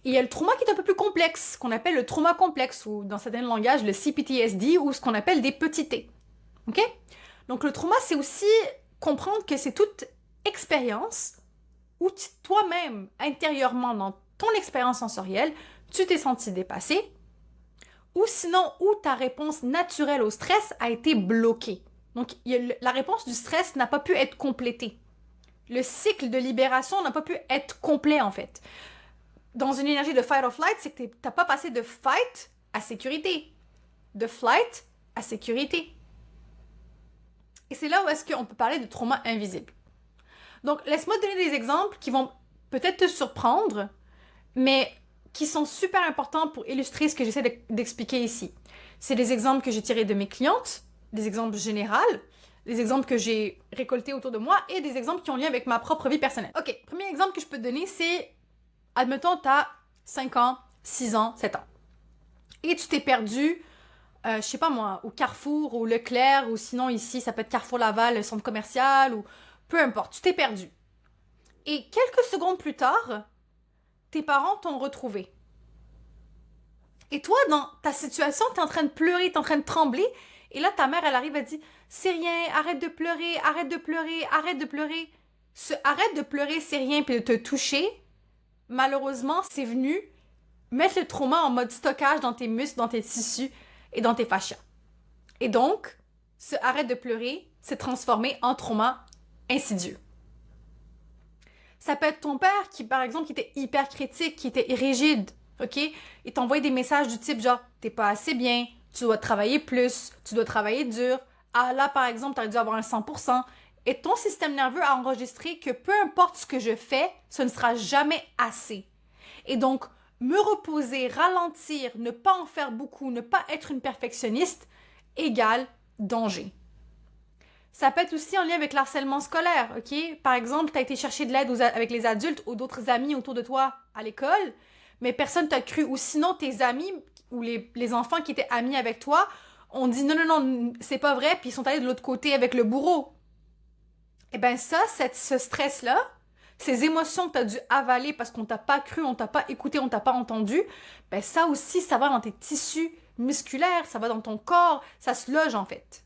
Et il y a le trauma qui est un peu plus complexe, qu'on appelle le trauma complexe, ou dans certains langages, le CPTSD, ou ce qu'on appelle des petits T. OK? Donc le trauma, c'est aussi comprendre que c'est toute expérience où toi-même, intérieurement, dans ton expérience sensorielle, tu t'es senti dépassé, ou sinon, où ta réponse naturelle au stress a été bloquée. Donc, la réponse du stress n'a pas pu être complétée. Le cycle de libération n'a pas pu être complet, en fait. Dans une énergie de fight or flight, c'est que t'as pas passé de fight à sécurité. De flight à sécurité. Et c'est là où est-ce qu'on peut parler de trauma invisible. Donc, laisse-moi te donner des exemples qui vont peut-être te surprendre, mais qui sont super importants pour illustrer ce que j'essaie d'expliquer ici. C'est des exemples que j'ai tirés de mes clientes, des exemples généraux, des exemples que j'ai récoltés autour de moi et des exemples qui ont lien avec ma propre vie personnelle. Ok, premier exemple que je peux te donner, c'est, admettons, t'as 5 ans, 6 ans, 7 ans. Et tu t'es perdu, je sais pas moi, au Carrefour, au Leclerc, ou sinon ici, ça peut être Carrefour Laval, le centre commercial, ou peu importe, tu t'es perdu. Et quelques secondes plus tard, tes parents t'ont retrouvé. Et toi, dans ta situation, t'es en train de pleurer, t'es en train de trembler, et là, ta mère, elle arrive, elle dit « C'est rien, arrête de pleurer, arrête de pleurer, arrête de pleurer. » Ce « arrête de pleurer, c'est rien », puis de te toucher, malheureusement, c'est venu mettre le trauma en mode stockage dans tes muscles, dans tes tissus et dans tes fascias. Et donc, ce « arrête de pleurer » s'est transformé en trauma insidieux. Ça peut être ton père qui, par exemple, qui était hyper critique, qui était rigide, OK? Il t'envoie des messages du type genre « T'es pas assez bien, tu dois travailler plus, tu dois travailler dur. Ah là, par exemple, t'aurais dû avoir un 100%. » Et ton système nerveux a enregistré que peu importe ce que je fais, ce ne sera jamais assez. Et donc, me reposer, ralentir, ne pas en faire beaucoup, ne pas être une perfectionniste, égale danger. Ça peut être aussi en lien avec l'harcèlement scolaire, ok? Par exemple, tu as été chercher de l'aide avec les adultes ou d'autres amis autour de toi à l'école, mais personne t'a cru. Ou sinon, tes amis ou les enfants qui étaient amis avec toi ont dit non, non, non, c'est pas vrai, puis ils sont allés de l'autre côté avec le bourreau. Eh bien ça, ce stress-là, ces émotions que tu as dû avaler parce qu'on t'a pas cru, on t'a pas écouté, on t'a pas entendu, ben ça aussi, ça va dans tes tissus musculaires, ça va dans ton corps, ça se loge en fait.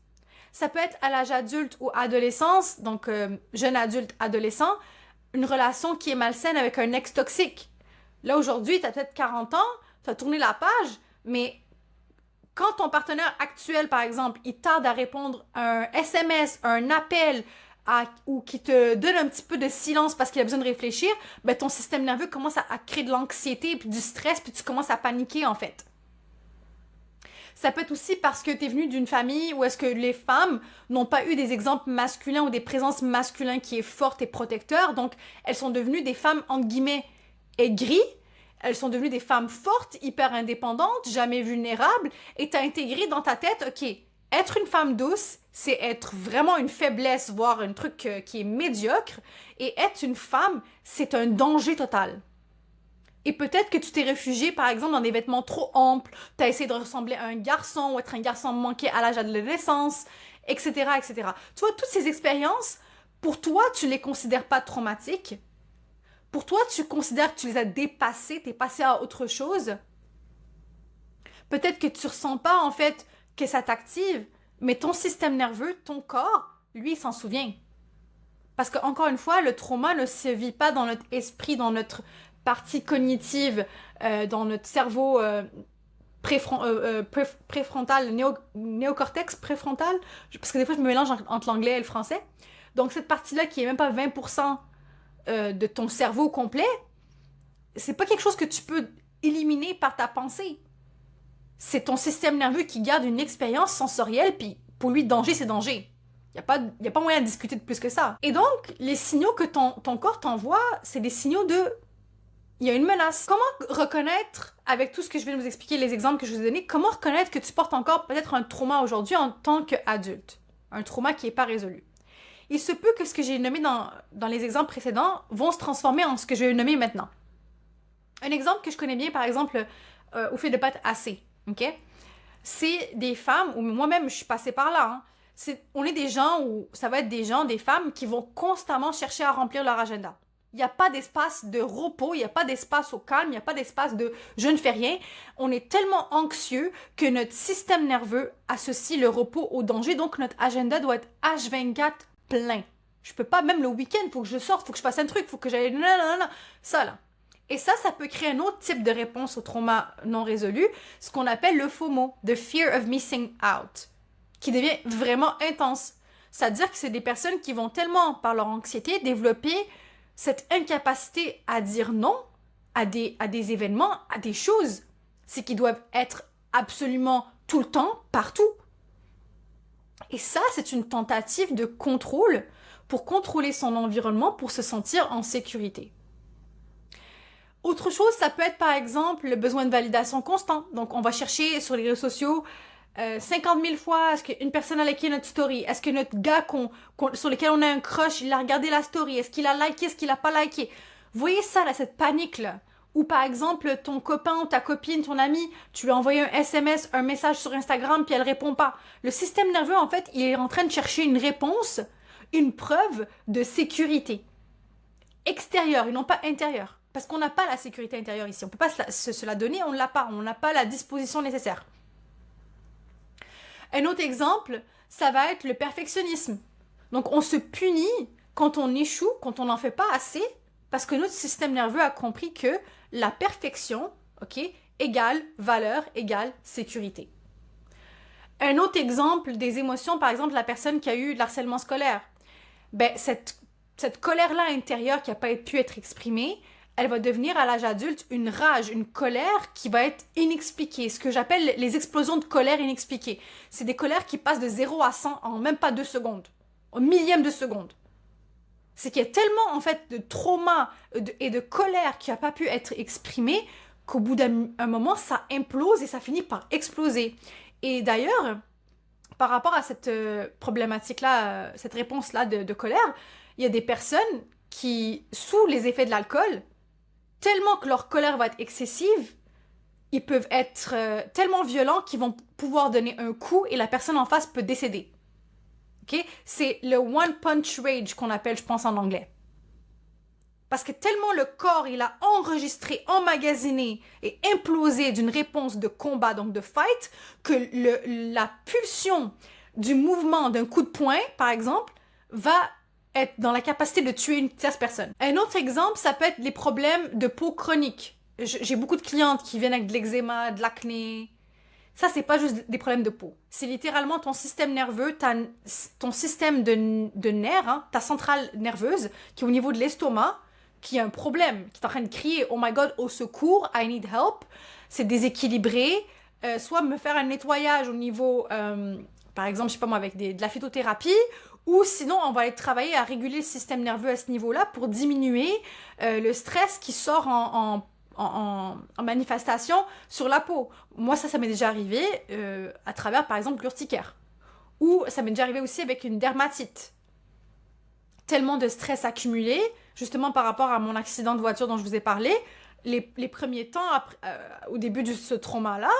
Ça peut être à l'âge adulte ou adolescence, donc jeune adulte, adolescent, une relation qui est malsaine avec un ex toxique. Là aujourd'hui, tu as peut-être 40 ans, tu as tourné la page, mais quand ton partenaire actuel, par exemple, il tarde à répondre à un SMS, un appel, ou qui te donne un petit peu de silence parce qu'il a besoin de réfléchir, ben ton système nerveux commence à créer de l'anxiété, puis du stress, puis tu commences à paniquer en fait. Ça peut être aussi parce que tu es venu d'une famille où est-ce que les femmes n'ont pas eu des exemples masculins ou des présences masculines qui est fortes et protecteurs, donc elles sont devenues des femmes entre guillemets aigries, elles sont devenues des femmes fortes, hyper indépendantes, jamais vulnérables, et t'as intégré dans ta tête, ok, être une femme douce, c'est être vraiment une faiblesse, voire un truc qui est médiocre, et être une femme, c'est un danger total. Et peut-être que tu t'es réfugié, par exemple, dans des vêtements trop amples, t'as essayé de ressembler à un garçon, ou être un garçon manqué à l'âge de l'adolescence, etc., etc. Tu vois, toutes ces expériences, pour toi, tu les considères pas traumatiques. Pour toi, tu considères que tu les as dépassées, t'es passé à autre chose. Peut-être que tu ressens pas, en fait, que ça t'active, mais ton système nerveux, ton corps, lui, il s'en souvient. Parce que, encore une fois, le trauma ne se vit pas dans notre esprit, dans notre partie cognitive, dans notre cerveau préfrontal, néocortex préfrontal, parce que des fois je me mélange entre l'anglais et le français. Donc cette partie-là qui est même pas 20% de ton cerveau complet, c'est pas quelque chose que tu peux éliminer par ta pensée. C'est ton système nerveux qui garde une expérience sensorielle, puis pour lui, danger, c'est danger. Il n'y a pas moyen de discuter de plus que ça. Et donc, les signaux que ton corps t'envoie, c'est des signaux de il y a une menace. Comment reconnaître, avec tout ce que je viens de vous expliquer, les exemples que je vous ai donnés, comment reconnaître que tu portes encore peut-être un trauma aujourd'hui en tant qu'adulte? Un trauma qui n'est pas résolu. Il se peut que ce que j'ai nommé dans les exemples précédents vont se transformer en ce que je vais nommer maintenant. Un exemple que je connais bien, par exemple, au fait de pâte AC, ok? C'est des femmes, ou moi-même je suis passée par là, hein. On est des gens, ou ça va être des gens, des femmes qui vont constamment chercher à remplir leur agenda. Il n'y a pas d'espace de repos, il n'y a pas d'espace au calme, il n'y a pas d'espace de je ne fais rien. On est tellement anxieux que notre système nerveux associe le repos au danger, donc notre agenda doit être H24 plein. Je peux pas, même le week-end, il faut que je sorte, il faut que je fasse un truc, il faut que j'aille... Ça, là. Et ça peut créer un autre type de réponse au trauma non résolu, ce qu'on appelle le FOMO, the fear of missing out, qui devient vraiment intense. C'est-à-dire que c'est des personnes qui vont tellement, par leur anxiété, développer cette incapacité à dire non à des événements, à des choses. C'est qu'ils doivent être absolument tout le temps, partout. Et ça, c'est une tentative de contrôle pour contrôler son environnement, pour se sentir en sécurité. Autre chose, ça peut être par exemple le besoin de validation constant. Donc, on va chercher sur les réseaux sociaux 50 000 fois, est-ce qu'une personne a liké notre story? Est-ce que notre gars sur lequel on a un crush, il a regardé la story? Est-ce qu'il a liké? Est-ce qu'il a pas liké? Vous voyez ça, là, cette panique-là? Ou par exemple, ton copain, ta copine, ton ami, tu lui as envoyé un SMS, un message sur Instagram, puis elle répond pas. Le système nerveux, en fait, il est en train de chercher une réponse, une preuve de sécurité. Extérieure et non pas intérieure. Parce qu'on n'a pas la sécurité intérieure ici. On ne peut pas se la donner, on ne l'a pas. On n'a pas la disposition nécessaire. Un autre exemple, ça va être le perfectionnisme. Donc on se punit quand on échoue, quand on n'en fait pas assez, parce que notre système nerveux a compris que la perfection, ok, égale valeur, égale sécurité. Un autre exemple des émotions, par exemple, la personne qui a eu de l'harcèlement scolaire. Ben, cette colère-là intérieure qui n'a pas pu être exprimée, elle va devenir à l'âge adulte une rage, une colère qui va être inexpliquée. Ce que j'appelle les explosions de colère inexpliquées. C'est des colères qui passent de 0 à 100 en même pas 2 secondes. Au millième de seconde. C'est qu'il y a tellement en fait de trauma et de colère qui n'a pas pu être exprimée qu'au bout d'un moment, ça implose et ça finit par exploser. Et d'ailleurs, par rapport à cette problématique-là, cette réponse-là de colère, il y a des personnes qui, sous les effets de l'alcool, tellement que leur colère va être excessive, ils peuvent être tellement violents qu'ils vont pouvoir donner un coup et la personne en face peut décéder. Okay? C'est le one punch rage qu'on appelle, je pense, en anglais. Parce que tellement le corps, il a enregistré, emmagasiné et implosé d'une réponse de combat, donc de fight, que la pulsion du mouvement d'un coup de poing, par exemple, va être dans la capacité de tuer une tierce personne. Un autre exemple, ça peut être les problèmes de peau chronique. J'ai beaucoup de clientes qui viennent avec de l'eczéma, de l'acné. Ça, c'est pas juste des problèmes de peau. C'est littéralement ton système nerveux, ton système de nerfs, hein, ta centrale nerveuse, qui est au niveau de l'estomac, qui a un problème, qui est en train de crier « Oh my God, au secours, I need help ». C'est déséquilibré. Soit me faire un nettoyage au niveau, par exemple, je sais pas moi, avec de la phytothérapie, ou sinon, on va aller travailler à réguler le système nerveux à ce niveau-là pour diminuer le stress qui sort en manifestation sur la peau. Moi, ça m'est déjà arrivé à travers, par exemple, l'urticaire. Ou ça m'est déjà arrivé aussi avec une dermatite. Tellement de stress accumulé, justement par rapport à mon accident de voiture dont je vous ai parlé, les premiers temps, au début de ce trauma-là,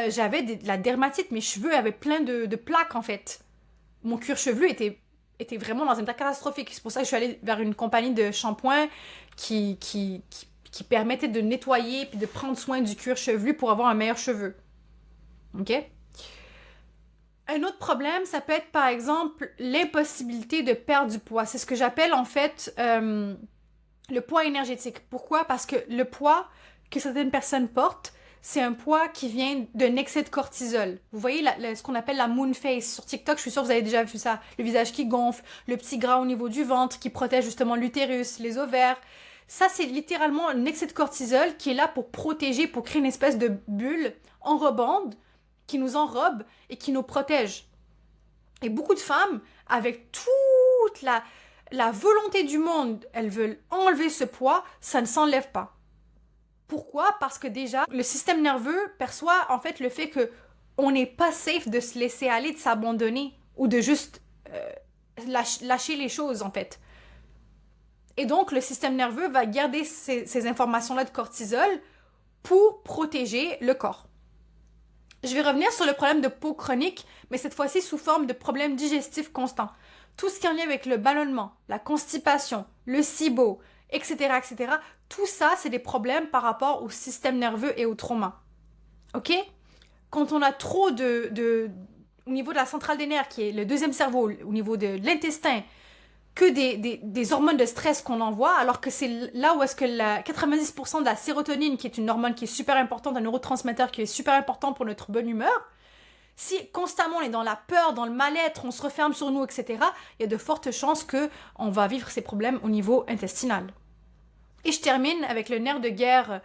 j'avais de la dermatite. Mes cheveux avaient plein de plaques, en fait. Mon cuir chevelu était vraiment dans un état catastrophique. C'est pour ça que je suis allée vers une compagnie de shampoing qui permettait de nettoyer puis de prendre soin du cuir chevelu pour avoir un meilleur cheveu. OK? Un autre problème, ça peut être par exemple l'impossibilité de perdre du poids. C'est ce que j'appelle en fait le poids énergétique. Pourquoi? Parce que le poids que certaines personnes portent, c'est un poids qui vient d'un excès de cortisol. Vous voyez ce qu'on appelle la moon face sur TikTok, je suis sûre que vous avez déjà vu ça. Le visage qui gonfle, le petit gras au niveau du ventre qui protège justement l'utérus, les ovaires. Ça, c'est littéralement un excès de cortisol qui est là pour protéger, pour créer une espèce de bulle enrobante qui nous enrobe et qui nous protège. Et beaucoup de femmes, avec toute la volonté du monde, elles veulent enlever ce poids, ça ne s'enlève pas. Pourquoi? Parce que déjà, le système nerveux perçoit en fait le fait que on n'est pas safe de se laisser aller, de s'abandonner ou de juste lâcher les choses en fait. Et donc, le système nerveux va garder ces informations-là de cortisol pour protéger le corps. Je vais revenir sur le problème de peau chronique, mais cette fois-ci sous forme de problèmes digestifs constants. Tout ce qui est en lien avec le ballonnement, la constipation, le SIBO, etc., etc., tout ça, c'est des problèmes par rapport au système nerveux et au trauma. OK? Quand on a trop au niveau de la centrale des nerfs, qui est le deuxième cerveau, au niveau de l'intestin, que des hormones de stress qu'on envoie, alors que c'est là où est-ce que 90% de la sérotonine, qui est une hormone qui est super importante, un neurotransmetteur qui est super important pour notre bonne humeur, si constamment on est dans la peur, dans le mal-être, on se referme sur nous, etc., il y a de fortes chances qu'on va vivre ces problèmes au niveau intestinal. Et je termine avec le nerf de guerre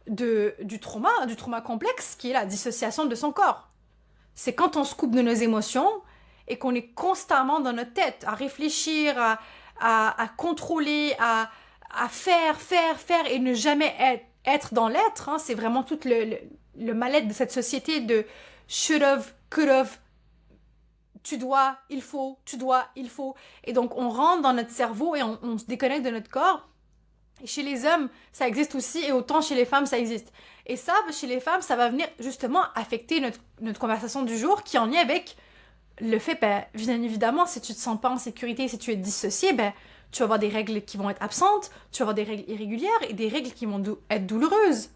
du trauma complexe, qui est la dissociation de son corps. C'est quand on se coupe de nos émotions et qu'on est constamment dans notre tête, à réfléchir, à contrôler, à faire, et ne jamais être dans l'être. Hein. C'est vraiment tout le mal-être de cette société de should have, could have, tu dois, il faut, tu dois, il faut. Et donc, on rentre dans notre cerveau et on se déconnecte de notre corps. Et chez les hommes, ça existe aussi, et autant chez les femmes, ça existe. Et ça, chez les femmes, ça va venir justement affecter notre conversation du jour, qui est en lien avec le fait, bien évidemment, si tu te sens pas en sécurité, si tu es dissocié, tu vas avoir des règles qui vont être absentes, tu vas avoir des règles irrégulières et des règles qui vont être douloureuses.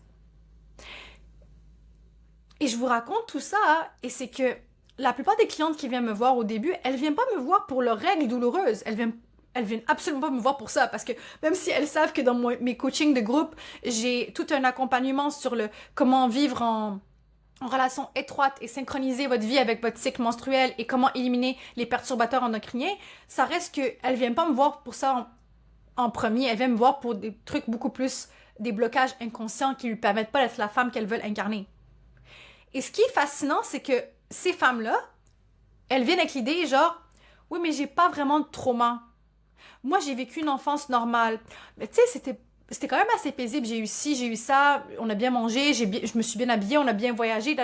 Et je vous raconte tout ça, et c'est que la plupart des clientes qui viennent me voir au début, elles viennent pas me voir pour leurs règles douloureuses, elles viennent absolument pas me voir pour ça, parce que même si elles savent que dans mes coachings de groupe, j'ai tout un accompagnement sur comment vivre en relation étroite et synchroniser votre vie avec votre cycle menstruel et comment éliminer les perturbateurs endocriniens, ça reste qu'elles viennent pas me voir pour ça en premier, elles viennent me voir pour des trucs beaucoup plus, des blocages inconscients qui lui permettent pas d'être la femme qu'elles veulent incarner. Et ce qui est fascinant, c'est que ces femmes-là, elles viennent avec l'idée genre, oui, mais j'ai pas vraiment de trauma. Moi, j'ai vécu une enfance normale. Mais tu sais, c'était quand même assez paisible. J'ai eu ci, j'ai eu ça, on a bien mangé, je me suis bien habillée, on a bien voyagé,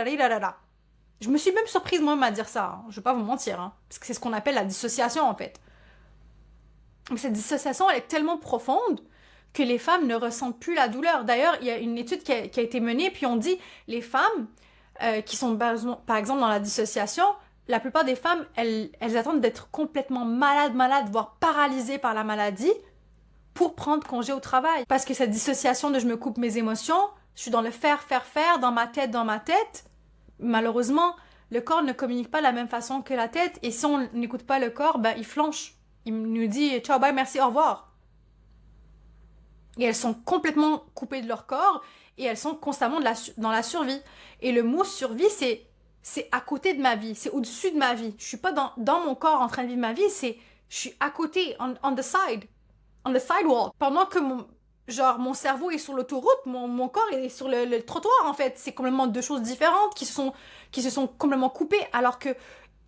Je me suis même surprise moi-même à dire ça, hein. Je vais pas vous mentir, hein, parce que c'est ce qu'on appelle la dissociation en fait. Mais cette dissociation, elle est tellement profonde que les femmes ne ressentent plus la douleur. D'ailleurs, il y a une étude qui a été menée, puis on dit les femmes qui sont par exemple dans la dissociation, la plupart des femmes, elles attendent d'être complètement malades, voire paralysées par la maladie pour prendre congé au travail. Parce que cette dissociation de je me coupe mes émotions, je suis dans le faire, dans ma tête, malheureusement, le corps ne communique pas de la même façon que la tête, et si on n'écoute pas le corps, ben il flanche. Il nous dit ciao, bye, merci, au revoir. Et elles sont complètement coupées de leur corps et elles sont constamment dans la survie. Et le mot survie, c'est à côté de ma vie, c'est au-dessus de ma vie. Je suis pas dans mon corps en train de vivre ma vie, je suis à côté, on the sidewalk. Pendant que mon cerveau est sur l'autoroute, mon corps est sur le trottoir en fait. C'est complètement deux choses différentes qui se sont complètement coupées, alors que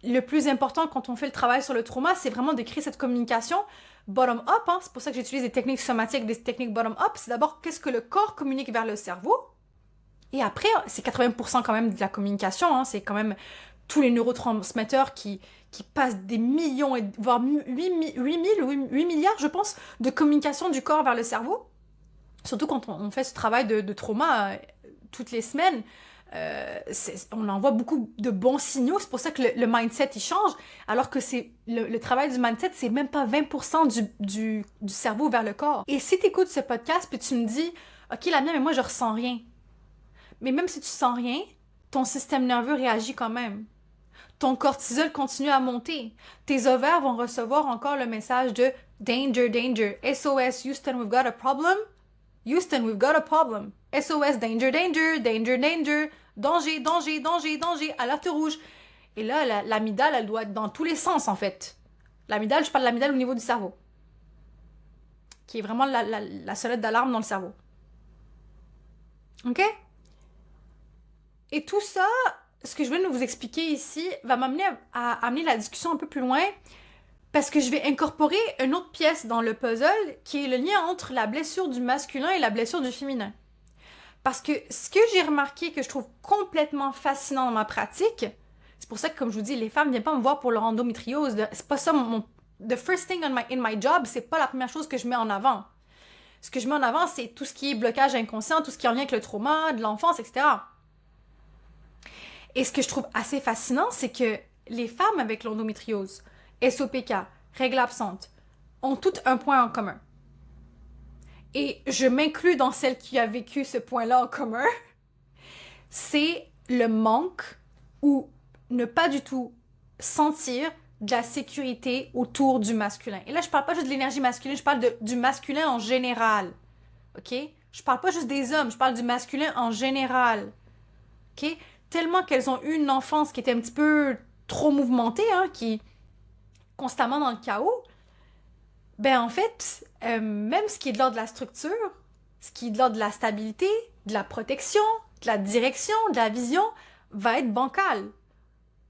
le plus important quand on fait le travail sur le trauma, c'est vraiment de créer cette communication bottom-up. Hein. C'est pour ça que j'utilise des techniques somatiques, des techniques bottom-up. C'est d'abord qu'est-ce que le corps communique vers le cerveau. Et après, c'est 80% quand même de la communication. Hein. C'est quand même tous les neurotransmetteurs qui passent des millions, voire 8 milliards, je pense, de communication du corps vers le cerveau. Surtout quand on fait ce travail de trauma toutes les semaines. On envoie beaucoup de bons signaux, c'est pour ça que le mindset il change, alors que c'est le travail du mindset, c'est même pas 20% du cerveau vers le corps. Et si tu écoutes ce podcast puis tu me dis ok Lamia, mais moi je ressens rien, mais même si tu sens rien, ton système nerveux réagit quand même, ton cortisol continue à monter, tes ovaires vont recevoir encore le message de danger, SOS, Houston, we've got a problem, Houston, we've got a problem, SOS, danger, danger, alerte rouge. Et là, l'amygdale, elle doit être dans tous les sens, en fait. L'amygdale, je parle de l'amygdale au niveau du cerveau, qui est vraiment la sonnette d'alarme dans le cerveau. OK? Et tout ça, ce que je viens de vous expliquer ici, va m'amener à amener la discussion un peu plus loin, parce que je vais incorporer une autre pièce dans le puzzle, qui est le lien entre la blessure du masculin et la blessure du féminin. Parce que ce que j'ai remarqué, que je trouve complètement fascinant dans ma pratique, c'est pour ça que, comme je vous dis, les femmes ne viennent pas me voir pour leur endométriose. C'est pas ça the first thing in my job, c'est pas la première chose que je mets en avant. Ce que je mets en avant, c'est tout ce qui est blocage inconscient, tout ce qui est en lien avec le trauma, de l'enfance, etc. Et ce que je trouve assez fascinant, c'est que les femmes avec l'endométriose, SOPK, règles absentes, ont toutes un point en commun. Et je m'inclus dans celle qui a vécu ce point-là en commun, c'est le manque ou ne pas du tout sentir de la sécurité autour du masculin. Et là, je parle pas juste de l'énergie masculine, je parle du masculin en général. OK? Je parle pas juste des hommes, je parle du masculin en général. OK? Tellement qu'elles ont eu une enfance qui était un petit peu trop mouvementée, hein, qui constamment dans le chaos. Ben en fait, même ce qui est de l'ordre de la structure, ce qui est de l'ordre de la stabilité, de la protection, de la direction, de la vision, va être bancal.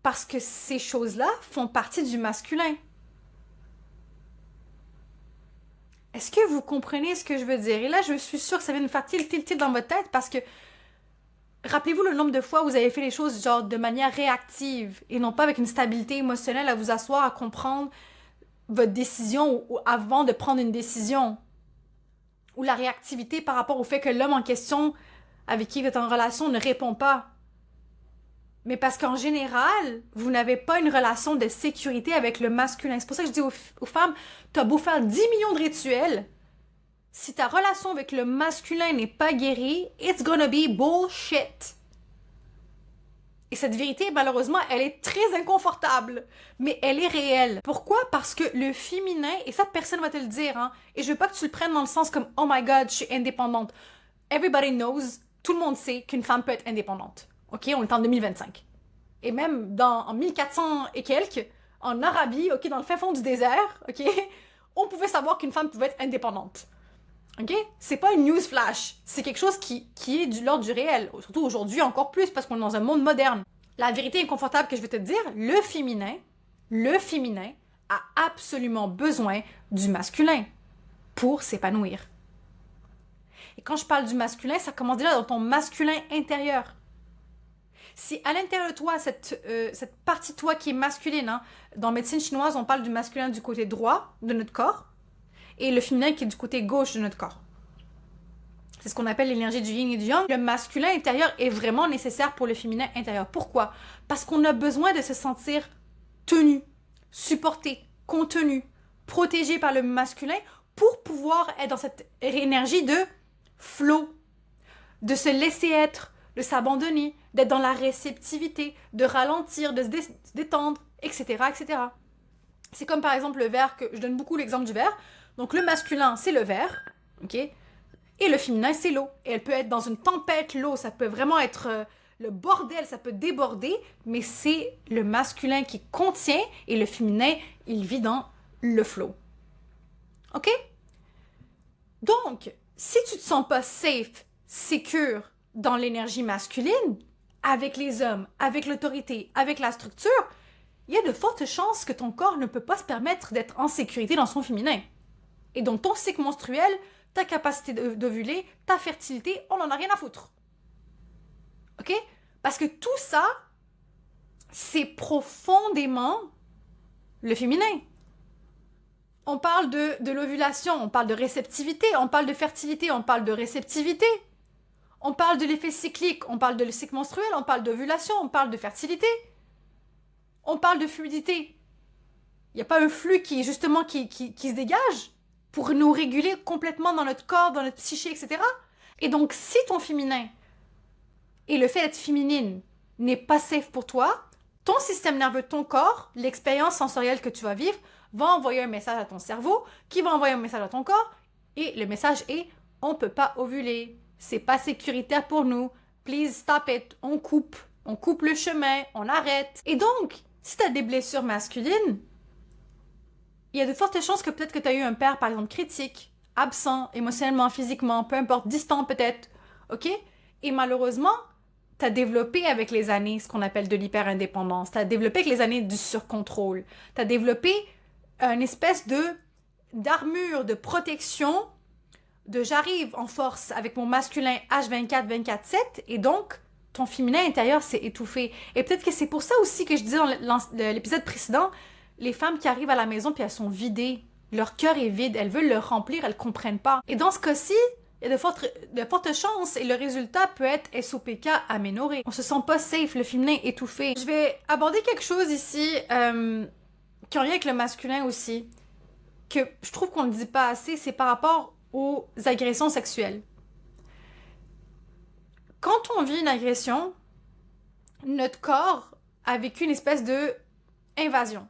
Parce que ces choses-là font partie du masculin. Est-ce que vous comprenez ce que je veux dire? Et là, je suis sûre que ça vient nous faire tilter dans votre tête parce que rappelez-vous le nombre de fois où vous avez fait les choses genre de manière réactive et non pas avec une stabilité émotionnelle à vous asseoir, à comprendre votre décision ou avant de prendre une décision. Ou la réactivité par rapport au fait que l'homme en question avec qui vous êtes en relation ne répond pas. Mais parce qu'en général, vous n'avez pas une relation de sécurité avec le masculin. C'est pour ça que je dis aux femmes, t'as beau faire 10 millions de rituels, si ta relation avec le masculin n'est pas guérie, it's gonna be bullshit. Et cette vérité, malheureusement, elle est très inconfortable, mais elle est réelle. Pourquoi? Parce que le féminin, et ça personne va te le dire, hein, et je veux pas que tu le prennes dans le sens comme « Oh my God, je suis indépendante ». Everybody knows, tout le monde sait qu'une femme peut être indépendante. OK? On est en 2025. Et même en 1400 et quelques, en Arabie, OK, dans le fin fond du désert, OK, on pouvait savoir qu'une femme pouvait être indépendante. OK? C'est pas une news flash. C'est quelque chose qui est de l'ordre du réel. Surtout aujourd'hui, encore plus, parce qu'on est dans un monde moderne. La vérité inconfortable que je vais te dire, le féminin a absolument besoin du masculin pour s'épanouir. Et quand je parle du masculin, ça commence déjà dans ton masculin intérieur. Si à l'intérieur de toi, cette partie de toi qui est masculine, hein, dans la médecine chinoise, on parle du masculin du côté droit de notre corps et le féminin qui est du côté gauche de notre corps. C'est ce qu'on appelle l'énergie du yin et du yang. Le masculin intérieur est vraiment nécessaire pour le féminin intérieur. Pourquoi? Parce qu'on a besoin de se sentir tenu, supporté, contenu, protégé par le masculin pour pouvoir être dans cette énergie de flow, de se laisser être, de s'abandonner, d'être dans la réceptivité, de ralentir, de se détendre, etc., etc. C'est comme par exemple le verre, que je donne beaucoup l'exemple du verre. Donc le masculin, c'est le verre, ok? Et le féminin, c'est l'eau. Et elle peut être dans une tempête, l'eau, ça peut vraiment être le bordel, ça peut déborder, mais c'est le masculin qui contient et le féminin, il vit dans le flow. OK? Donc, si tu te sens pas safe, secure dans l'énergie masculine, avec les hommes, avec l'autorité, avec la structure, il y a de fortes chances que ton corps ne peut pas se permettre d'être en sécurité dans son féminin. Et donc, ton cycle menstruel, ta capacité d'ovuler, ta fertilité, on n'en a rien à foutre. OK? Parce que tout ça, c'est profondément le féminin. On parle de l'ovulation, on parle de réceptivité, on parle de fertilité, on parle de réceptivité. On parle de l'effet cyclique, on parle de le cycle menstruel, on parle d'ovulation, on parle de fertilité. On parle de fluidité. Il n'y a pas un flux qui se dégage pour nous réguler complètement dans notre corps, dans notre psyché, etc. Et donc, si ton féminin et le fait d'être féminine n'est pas safe pour toi, ton système nerveux, ton corps, l'expérience sensorielle que tu vas vivre, va envoyer un message à ton cerveau, qui va envoyer un message à ton corps, et le message est « on ne peut pas ovuler, c'est pas sécuritaire pour nous, please stop it, on coupe le chemin, on arrête ». Et donc, si tu as des blessures masculines, il y a de fortes chances que peut-être que tu as eu un père, par exemple, critique, absent, émotionnellement, physiquement, peu importe, distant peut-être, ok? Et malheureusement, tu as développé avec les années ce qu'on appelle de l'hyper-indépendance, tu as développé avec les années du surcontrôle, tu as développé une espèce d'armure, de protection, de j'arrive en force avec mon masculin H24, 24/7, et donc, ton féminin intérieur s'est étouffé. Et peut-être que c'est pour ça aussi que je disais dans l'épisode précédent, les femmes qui arrivent à la maison puis elles sont vidées. Leur cœur est vide, elles veulent le remplir, elles comprennent pas. Et dans ce cas-ci, il y a de fortes chances et le résultat peut être SOPK aménorrhée. On se sent pas safe, le féminin étouffé. Je vais aborder quelque chose ici qui a un lien avec le masculin aussi, que je trouve qu'on ne dit pas assez, c'est par rapport aux agressions sexuelles. Quand on vit une agression, notre corps a vécu une espèce de invasion.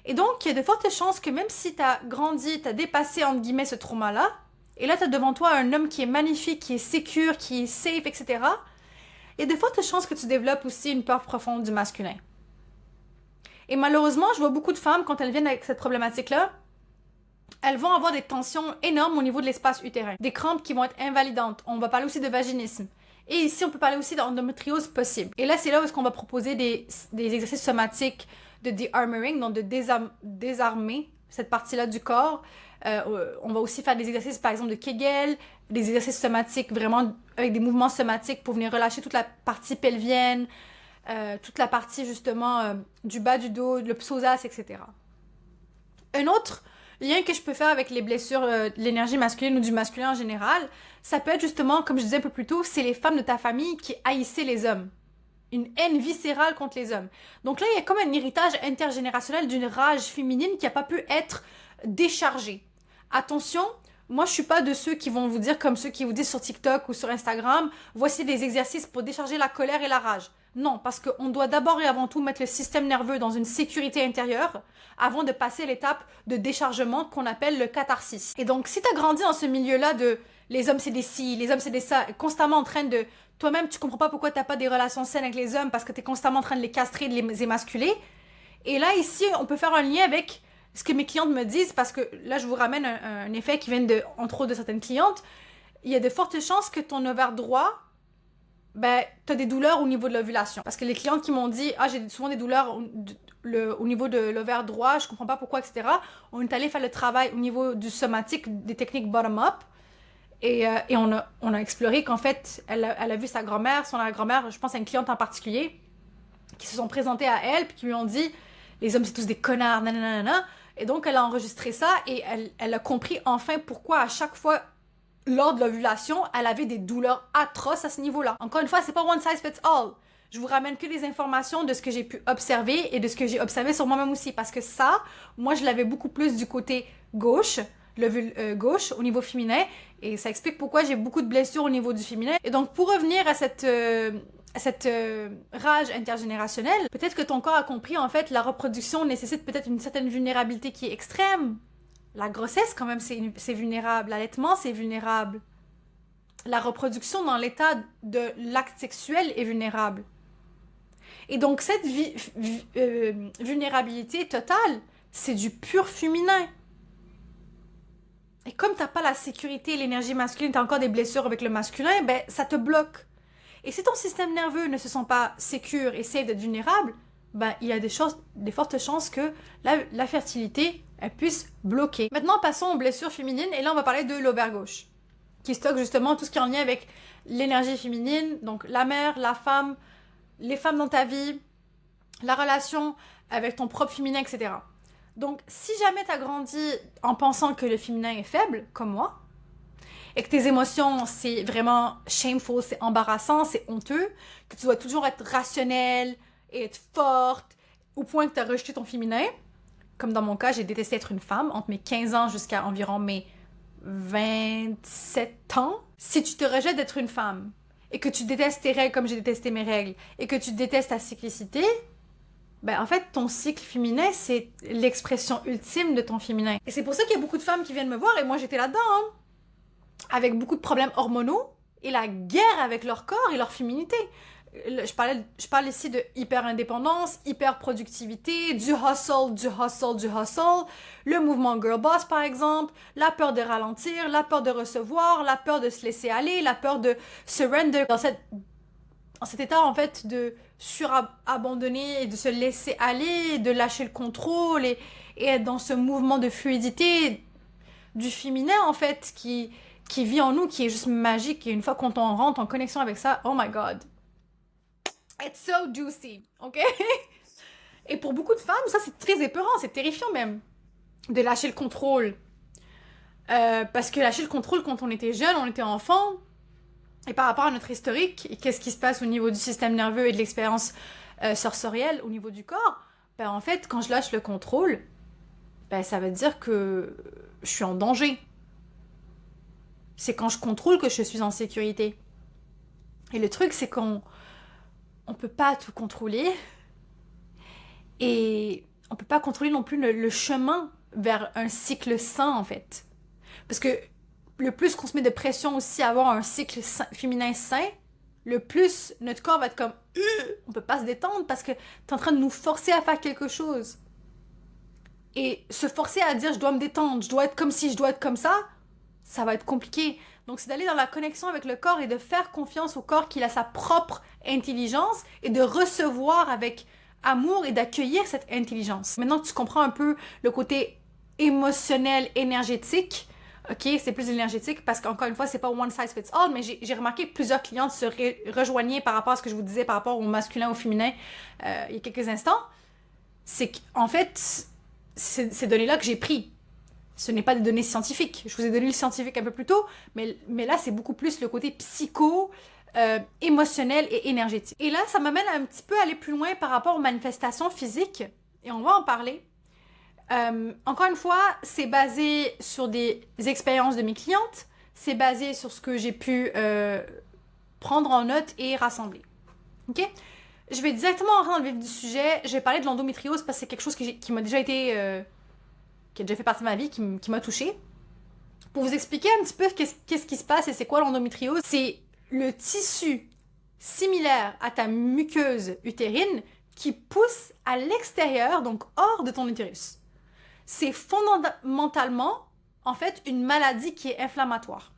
Et donc, il y a de fortes chances que même si tu as grandi, tu as dépassé, entre guillemets, ce trauma-là, et là, tu as devant toi un homme qui est magnifique, qui est sécure, qui est safe, etc., il y a de fortes chances que tu développes aussi une peur profonde du masculin. Et malheureusement, je vois beaucoup de femmes, quand elles viennent avec cette problématique-là, elles vont avoir des tensions énormes au niveau de l'espace utérin. Des crampes qui vont être invalidantes. On va parler aussi de vaginisme. Et ici, on peut parler aussi d'endométriose possible. Et là, c'est là où est-ce qu'on va proposer des exercices somatiques de de-armoring, donc de désarmer cette partie-là du corps. On va aussi faire des exercices, par exemple, de Kegel, des exercices somatiques vraiment avec des mouvements somatiques pour venir relâcher toute la partie pelvienne, toute la partie, justement, du bas du dos, le psoas, etc. Un autre lien que je peux faire avec les blessures de l'énergie masculine ou du masculin en général, ça peut être justement, comme je disais un peu plus tôt, c'est les femmes de ta famille qui haïssaient les hommes. Une haine viscérale contre les hommes. Donc là, il y a comme un héritage intergénérationnel d'une rage féminine qui n'a pas pu être déchargée. Attention, moi je suis pas de ceux qui vont vous dire comme ceux qui vous disent sur TikTok ou sur Instagram, voici des exercices pour décharger la colère et la rage. Non, parce qu'on doit d'abord et avant tout mettre le système nerveux dans une sécurité intérieure avant de passer l'étape de déchargement qu'on appelle le catharsis. Et donc, si tu as grandi dans ce milieu-là de les hommes c'est des ci, les hommes c'est des ça, constamment en train de... Toi-même, tu comprends pas pourquoi t'as pas des relations saines avec les hommes parce que t'es constamment en train de les castrer, de les émasculer. Et là, ici, on peut faire un lien avec ce que mes clientes me disent parce que là, je vous ramène un effet qui vient entre autres de certaines clientes. Il y a de fortes chances que ton ovaire droit, ben, t'as des douleurs au niveau de l'ovulation. Parce que les clientes qui m'ont dit, ah, j'ai souvent des douleurs au niveau de l'ovaire droit, je comprends pas pourquoi, etc. On est allé faire le travail au niveau du somatique, des techniques bottom-up. Et on a exploré qu'en fait, elle a vu sa grand-mère, son arrière-grand-mère, je pense à une cliente en particulier, qui se sont présentés à elle, puis qui lui ont dit « Les hommes, c'est tous des connards, nanana. » Et donc, elle a enregistré ça, et elle a compris enfin pourquoi à chaque fois, lors de l'ovulation, elle avait des douleurs atroces à ce niveau-là. Encore une fois, c'est pas one size fits all. Je vous ramène que les informations de ce que j'ai pu observer et de ce que j'ai observé sur moi-même aussi. Parce que ça, moi, je l'avais beaucoup plus du côté gauche, gauche, au niveau féminin. Et ça explique pourquoi j'ai beaucoup de blessures au niveau du féminin. Et donc, pour revenir à cette rage intergénérationnelle, peut-être que ton corps a compris, en fait, la reproduction nécessite peut-être une certaine vulnérabilité qui est extrême. La grossesse, quand même, c'est vulnérable. L'allaitement, c'est vulnérable. La reproduction dans l'état de l'acte sexuel est vulnérable. Et donc, cette vulnérabilité totale, c'est du pur féminin. Et comme t'as pas la sécurité et l'énergie masculine, t'as encore des blessures avec le masculin, ben, ça te bloque. Et si ton système nerveux ne se sent pas sécure et safe d'être vulnérable, ben, il y a des fortes chances que la fertilité, elle puisse bloquer. Maintenant, passons aux blessures féminines, et là, on va parler de l'ovaire gauche, qui stocke justement tout ce qui est en lien avec l'énergie féminine, donc la mère, la femme, les femmes dans ta vie, la relation avec ton propre féminin, etc. Donc, si jamais tu as grandi en pensant que le féminin est faible, comme moi, et que tes émotions, c'est vraiment shameful, c'est embarrassant, c'est honteux, que tu dois toujours être rationnelle et être forte, au point que tu as rejeté ton féminin, comme dans mon cas, j'ai détesté être une femme, entre mes 15 ans jusqu'à environ mes 27 ans. Si tu te rejettes d'être une femme, et que tu détestes tes règles comme j'ai détesté mes règles, et que tu détestes ta cyclicité, ben en fait, ton cycle féminin, c'est l'expression ultime de ton féminin. Et c'est pour ça qu'il y a beaucoup de femmes qui viennent me voir, et moi j'étais là-dedans, hein, avec beaucoup de problèmes hormonaux, et la guerre avec leur corps et leur féminité. Je parle ici de hyper-indépendance, hyper-productivité, du hustle, le mouvement girl boss par exemple, la peur de ralentir, la peur de recevoir, la peur de se laisser aller, la peur de surrender. Dans cet état en fait de surabandonner et de se laisser aller, de lâcher le contrôle et être dans ce mouvement de fluidité du féminin en fait qui vit en nous, qui est juste magique, et une fois qu'on rentre en connexion avec ça, oh my god. It's so juicy, ok? Et pour beaucoup de femmes, ça c'est très épeurant, c'est terrifiant même, de lâcher le contrôle. Parce que lâcher le contrôle quand on était jeune, on était enfant, et par rapport à notre historique, et qu'est-ce qui se passe au niveau du système nerveux et de l'expérience sensorielle au niveau du corps, ben en fait, quand je lâche le contrôle, ben ça veut dire que je suis en danger. C'est quand je contrôle que je suis en sécurité. Et le truc, c'est qu'on peut pas tout contrôler. Et on peut pas contrôler non plus le chemin vers un cycle sain, en fait. Parce que le plus qu'on se met de pression aussi à avoir un cycle féminin sain, le plus notre corps va être comme on peut pas se détendre parce que t'es en train de nous forcer à faire quelque chose. Et se forcer à dire je dois me détendre, je dois être comme ci, je dois être comme ça va être compliqué. Donc c'est d'aller dans la connexion avec le corps et de faire confiance au corps qu'il a sa propre intelligence et de recevoir avec amour et d'accueillir cette intelligence. Maintenant que tu comprends un peu le côté émotionnel, énergétique, ok, c'est plus énergétique parce qu'encore une fois, c'est pas one size fits all, mais j'ai remarqué que plusieurs clientes se rejoignaient par rapport à ce que je vous disais par rapport au masculin, au féminin il y a quelques instants. C'est qu'en fait, ces données-là que j'ai prises, ce n'est pas des données scientifiques. Je vous ai donné le scientifique un peu plus tôt, mais là, c'est beaucoup plus le côté émotionnel et énergétique. Et là, ça m'amène à un petit peu aller plus loin par rapport aux manifestations physiques, et on va en parler. Encore une fois, c'est basé sur des expériences de mes clientes, c'est basé sur ce que j'ai pu prendre en note et rassembler. Ok? Je vais directement entrer dans le vif du sujet. Je vais parler de l'endométriose parce que c'est quelque chose qui m'a déjà été... qui a déjà fait partie de ma vie, qui m'a touchée. Pour vous expliquer un petit peu qu'est-ce qui se passe et c'est quoi l'endométriose, c'est le tissu similaire à ta muqueuse utérine qui pousse à l'extérieur, donc hors de ton utérus. C'est fondamentalement, en fait, une maladie qui est inflammatoire.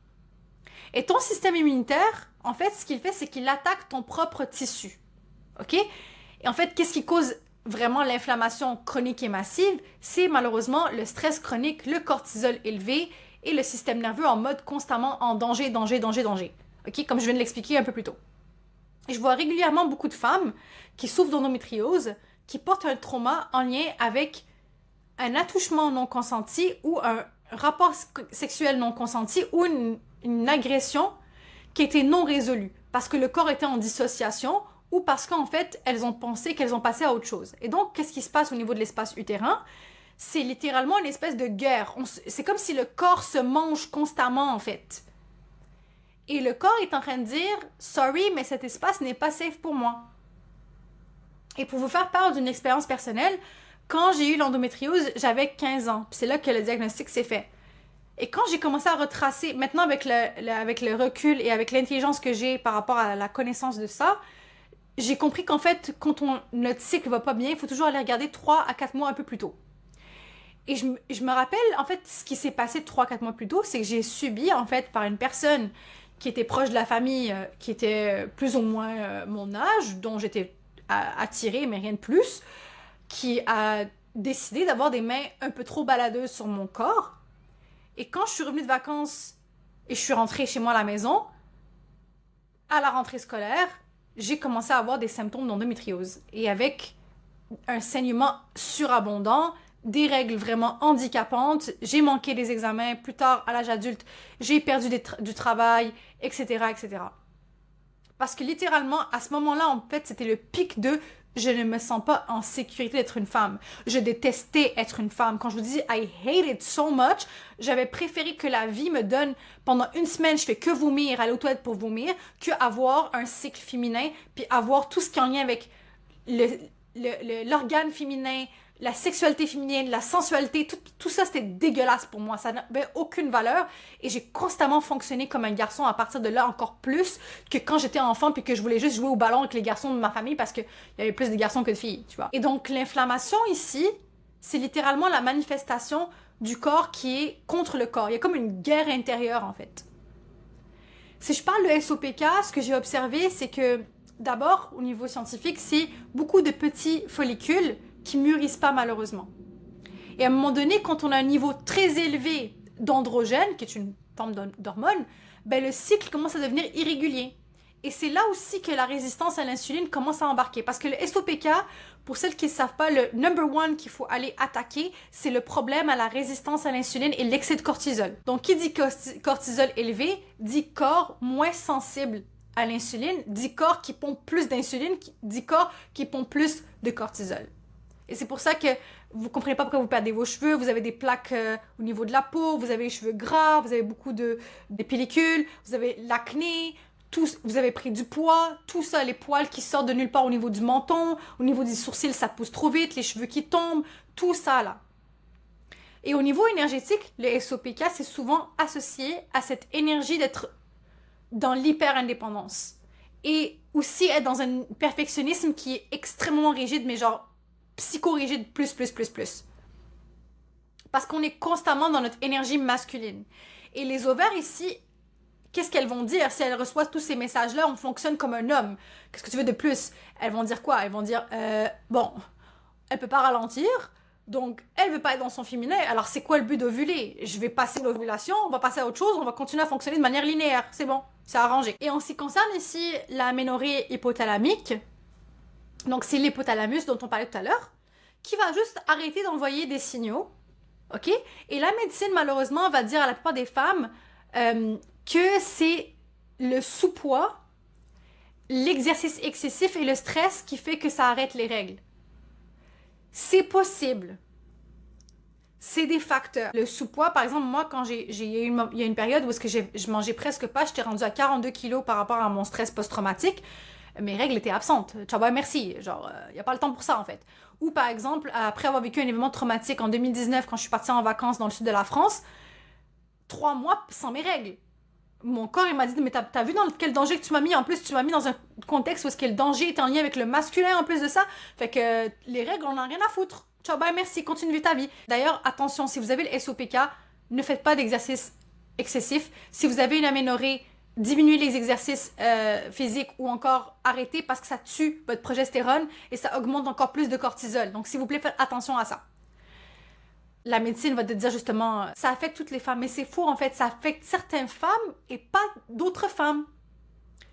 Et ton système immunitaire, en fait, ce qu'il fait, c'est qu'il attaque ton propre tissu. OK? Et en fait, qu'est-ce qui cause vraiment l'inflammation chronique et massive? C'est malheureusement le stress chronique, le cortisol élevé et le système nerveux en mode constamment en danger, danger, danger, danger. OK? Comme je viens de l'expliquer un peu plus tôt. Et je vois régulièrement beaucoup de femmes qui souffrent d'endométriose, qui portent un trauma en lien avec un attouchement non consenti ou un rapport sexuel non consenti ou une agression qui était non résolue parce que le corps était en dissociation ou parce qu'en fait, elles ont pensé qu'elles ont passé à autre chose. Et donc, qu'est-ce qui se passe au niveau de l'espace utérin? C'est littéralement une espèce de guerre. C'est comme si le corps se mange constamment, en fait. Et le corps est en train de dire « Sorry, mais cet espace n'est pas safe pour moi. » Et pour vous faire part d'une expérience personnelle, quand j'ai eu l'endométriose, j'avais 15 ans. Puis c'est là que le diagnostic s'est fait. Et quand j'ai commencé à retracer, maintenant avec le recul et avec l'intelligence que j'ai par rapport à la connaissance de ça, j'ai compris qu'en fait, quand notre cycle va pas bien, il faut toujours aller regarder 3 à 4 mois un peu plus tôt. Et je me rappelle, en fait, ce qui s'est passé 3-4 mois plus tôt, c'est que j'ai subi, en fait, par une personne qui était proche de la famille, qui était plus ou moins mon âge, dont j'étais attirée, mais rien de plus, qui a décidé d'avoir des mains un peu trop baladeuses sur mon corps. Et quand je suis revenue de vacances et je suis rentrée chez moi à la maison, à la rentrée scolaire, j'ai commencé à avoir des symptômes d'endométriose. Et avec un saignement surabondant, des règles vraiment handicapantes, j'ai manqué des examens plus tard à l'âge adulte, j'ai perdu du travail, etc., etc. Parce que littéralement, à ce moment-là, en fait, c'était le pic de je ne me sens pas en sécurité d'être une femme. Je détestais être une femme. Quand je vous dis I hate it so much, j'avais préféré que la vie me donne pendant une semaine, je fais que vomir, aller aux toilettes pour vomir, que avoir un cycle féminin, puis avoir tout ce qui est en lien avec l'organe féminin, la sexualité féminine, la sensualité, tout ça c'était dégueulasse pour moi, ça n'avait aucune valeur et j'ai constamment fonctionné comme un garçon à partir de là encore plus que quand j'étais enfant puis que je voulais juste jouer au ballon avec les garçons de ma famille parce qu'il y avait plus de garçons que de filles, tu vois. Et donc l'inflammation ici, c'est littéralement la manifestation du corps qui est contre le corps. Il y a comme une guerre intérieure en fait. Si je parle de SOPK, ce que j'ai observé c'est que d'abord au niveau scientifique, c'est beaucoup de petits follicules qui mûrissent pas malheureusement. Et à un moment donné, quand on a un niveau très élevé d'androgène, qui est une forme d'hormone, ben le cycle commence à devenir irrégulier. Et c'est là aussi que la résistance à l'insuline commence à embarquer. Parce que le SOPK, pour celles qui ne savent pas, le number one qu'il faut aller attaquer, c'est le problème à la résistance à l'insuline et l'excès de cortisol. Donc, qui dit cortisol élevé, dit corps moins sensible à l'insuline, dit corps qui pompe plus d'insuline, dit corps qui pompe plus de cortisol. Et c'est pour ça que vous comprenez pas pourquoi vous perdez vos cheveux, vous avez des plaques au niveau de la peau, vous avez les cheveux gras, vous avez beaucoup de pellicules, vous avez l'acné, vous avez pris du poids, tout ça, les poils qui sortent de nulle part au niveau du menton, au niveau des sourcils, ça pousse trop vite, les cheveux qui tombent, tout ça là. Et au niveau énergétique, le SOPK, c'est souvent associé à cette énergie d'être dans l'hyper-indépendance. Et aussi être dans un perfectionnisme qui est extrêmement rigide, mais genre psychorigide plus. Parce qu'on est constamment dans notre énergie masculine. Et les ovaires ici, qu'est-ce qu'elles vont dire si elles reçoivent tous ces messages-là? On fonctionne comme un homme. Qu'est-ce que tu veux de plus? Elles vont dire quoi? Elles vont dire, bon, elle peut pas ralentir, donc elle veut pas être dans son féminin, alors c'est quoi le but d'ovuler? Je vais passer l'ovulation, on va passer à autre chose, on va continuer à fonctionner de manière linéaire. C'est bon, c'est arrangé. Et en ce qui concerne ici l'aménorrhée hypothalamique, donc c'est l'hypothalamus dont on parlait tout à l'heure, qui va juste arrêter d'envoyer des signaux, ok? Et la médecine, malheureusement, va dire à la plupart des femmes que c'est le sous-poids, l'exercice excessif et le stress qui fait que ça arrête les règles. C'est possible. C'est des facteurs. Le sous-poids, par exemple, moi, quand il y a une période où je mangeais presque pas, j'étais rendue à 42 kilos par rapport à mon stress post-traumatique, mes règles étaient absentes. Ciao, bye, merci. Genre, il n'y a pas le temps pour ça, en fait. Ou, par exemple, après avoir vécu un événement traumatique en 2019, quand je suis partie en vacances dans le sud de la France, 3 mois sans mes règles. Mon corps, il m'a dit, mais t'as vu dans quel danger que tu m'as mis? En plus, tu m'as mis dans un contexte où est-ce que le danger est en lien avec le masculin en plus de ça. Fait que les règles, on n'en a rien à foutre. Ciao, bye, merci, continue de vivre ta vie. D'ailleurs, attention, si vous avez le SOPK, ne faites pas d'exercice excessif. Si vous avez une aménorrhée, diminuez les exercices physiques ou encore arrêtez parce que ça tue votre progestérone et ça augmente encore plus de cortisol. Donc, s'il vous plaît, faites attention à ça. la médecine va te dire justement, ça affecte toutes les femmes. Mais c'est faux en fait, ça affecte certaines femmes et pas d'autres femmes.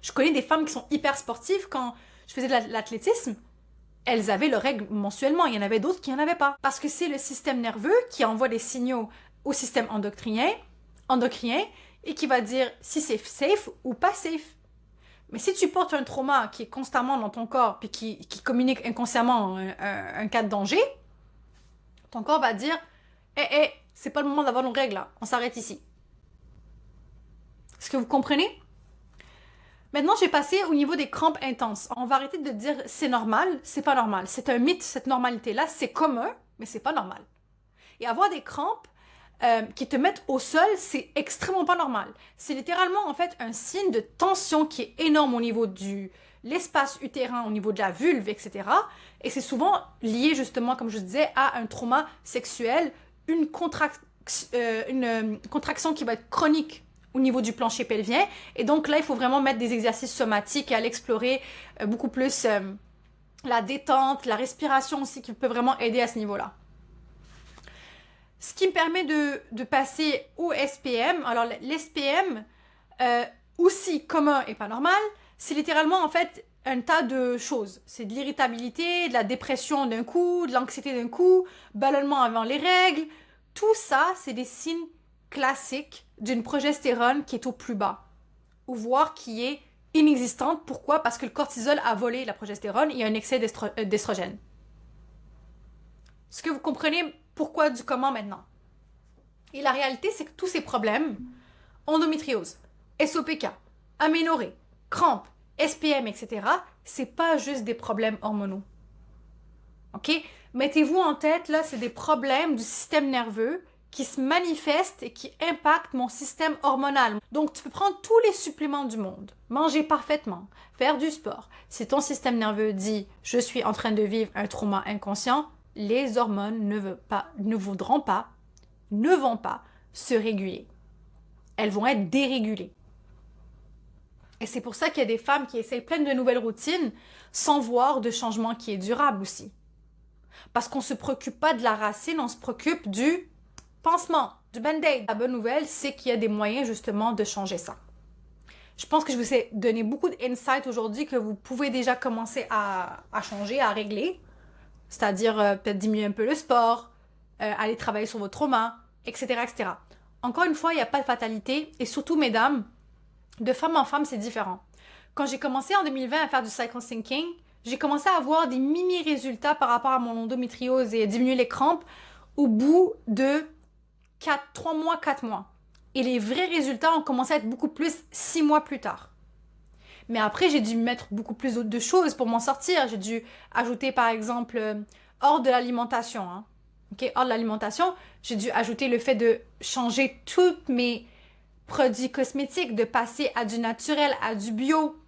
Je connais des femmes qui sont hyper sportives. Quand je faisais de l'athlétisme, elles avaient leurs règles mensuellement. Il y en avait d'autres qui n'en avaient pas. Parce que c'est le système nerveux qui envoie des signaux au système endocrinien et qui va dire si c'est safe ou pas safe. Mais si tu portes un trauma qui est constamment dans ton corps puis qui communique inconsciemment un cas de danger, ton corps va dire c'est pas le moment d'avoir nos règles là, on s'arrête ici. Est-ce que vous comprenez? Maintenant, j'ai passé au niveau des crampes intenses. On va arrêter de dire c'est normal, c'est pas normal. C'est un mythe, cette normalité-là, c'est commun, mais c'est pas normal. Et avoir des crampes qui te mettent au sol, c'est extrêmement pas normal. C'est littéralement en fait un signe de tension qui est énorme au niveau de l'espace utérin, au niveau de la vulve, etc. Et c'est souvent lié justement, comme je disais, à un trauma sexuel, une contraction qui va être chronique au niveau du plancher pelvien. Et donc là, il faut vraiment mettre des exercices somatiques et aller explorer beaucoup plus la détente, la respiration aussi, qui peut vraiment aider à ce niveau-là. Ce qui me permet de passer au SPM. Alors, l'SPM, aussi commun et pas normal, c'est littéralement, en fait, un tas de choses. C'est de l'irritabilité, de la dépression d'un coup, de l'anxiété d'un coup, ballonnement avant les règles. Tout ça, c'est des signes classiques d'une progestérone qui est au plus bas, ou voire qui est inexistante. Pourquoi? Parce que le cortisol a volé la progestérone et il y a un excès d'estrogène. Est-ce que vous comprenez pourquoi du comment maintenant? Et la réalité, c'est que tous ces problèmes, endométriose, SOPK, aménorrhée, crampes, SPM, etc., c'est pas juste des problèmes hormonaux. OK? Mettez-vous en tête, là, c'est des problèmes du système nerveux qui se manifestent et qui impactent mon système hormonal. Donc, tu peux prendre tous les suppléments du monde, manger parfaitement, faire du sport. Si ton système nerveux dit « je suis en train de vivre un trauma inconscient », les hormones ne vont pas se réguler. Elles vont être dérégulées. Et c'est pour ça qu'il y a des femmes qui essayent plein de nouvelles routines sans voir de changement qui est durable aussi. Parce qu'on ne se préoccupe pas de la racine, on se préoccupe du pansement, du band-aid. La bonne nouvelle, c'est qu'il y a des moyens justement de changer ça. Je pense que je vous ai donné beaucoup d'insights aujourd'hui que vous pouvez déjà commencer à changer, à régler. C'est-à-dire peut-être diminuer un peu le sport, aller travailler sur vos traumas, etc., etc. Encore une fois, il n'y a pas de fatalité. Et surtout, mesdames, de femme en femme, c'est différent. Quand j'ai commencé en 2020 à faire du cycle syncing, j'ai commencé à avoir des mini-résultats par rapport à mon endométriose et à diminuer les crampes au bout de 3 mois, 4 mois. Et les vrais résultats ont commencé à être beaucoup plus 6 mois plus tard. Mais après, j'ai dû mettre beaucoup plus de choses pour m'en sortir. J'ai dû ajouter, par exemple, hors de l'alimentation. Hein. Okay? Hors de l'alimentation, j'ai dû ajouter le fait de changer tous mes produits cosmétiques, de passer à du naturel, à du bio,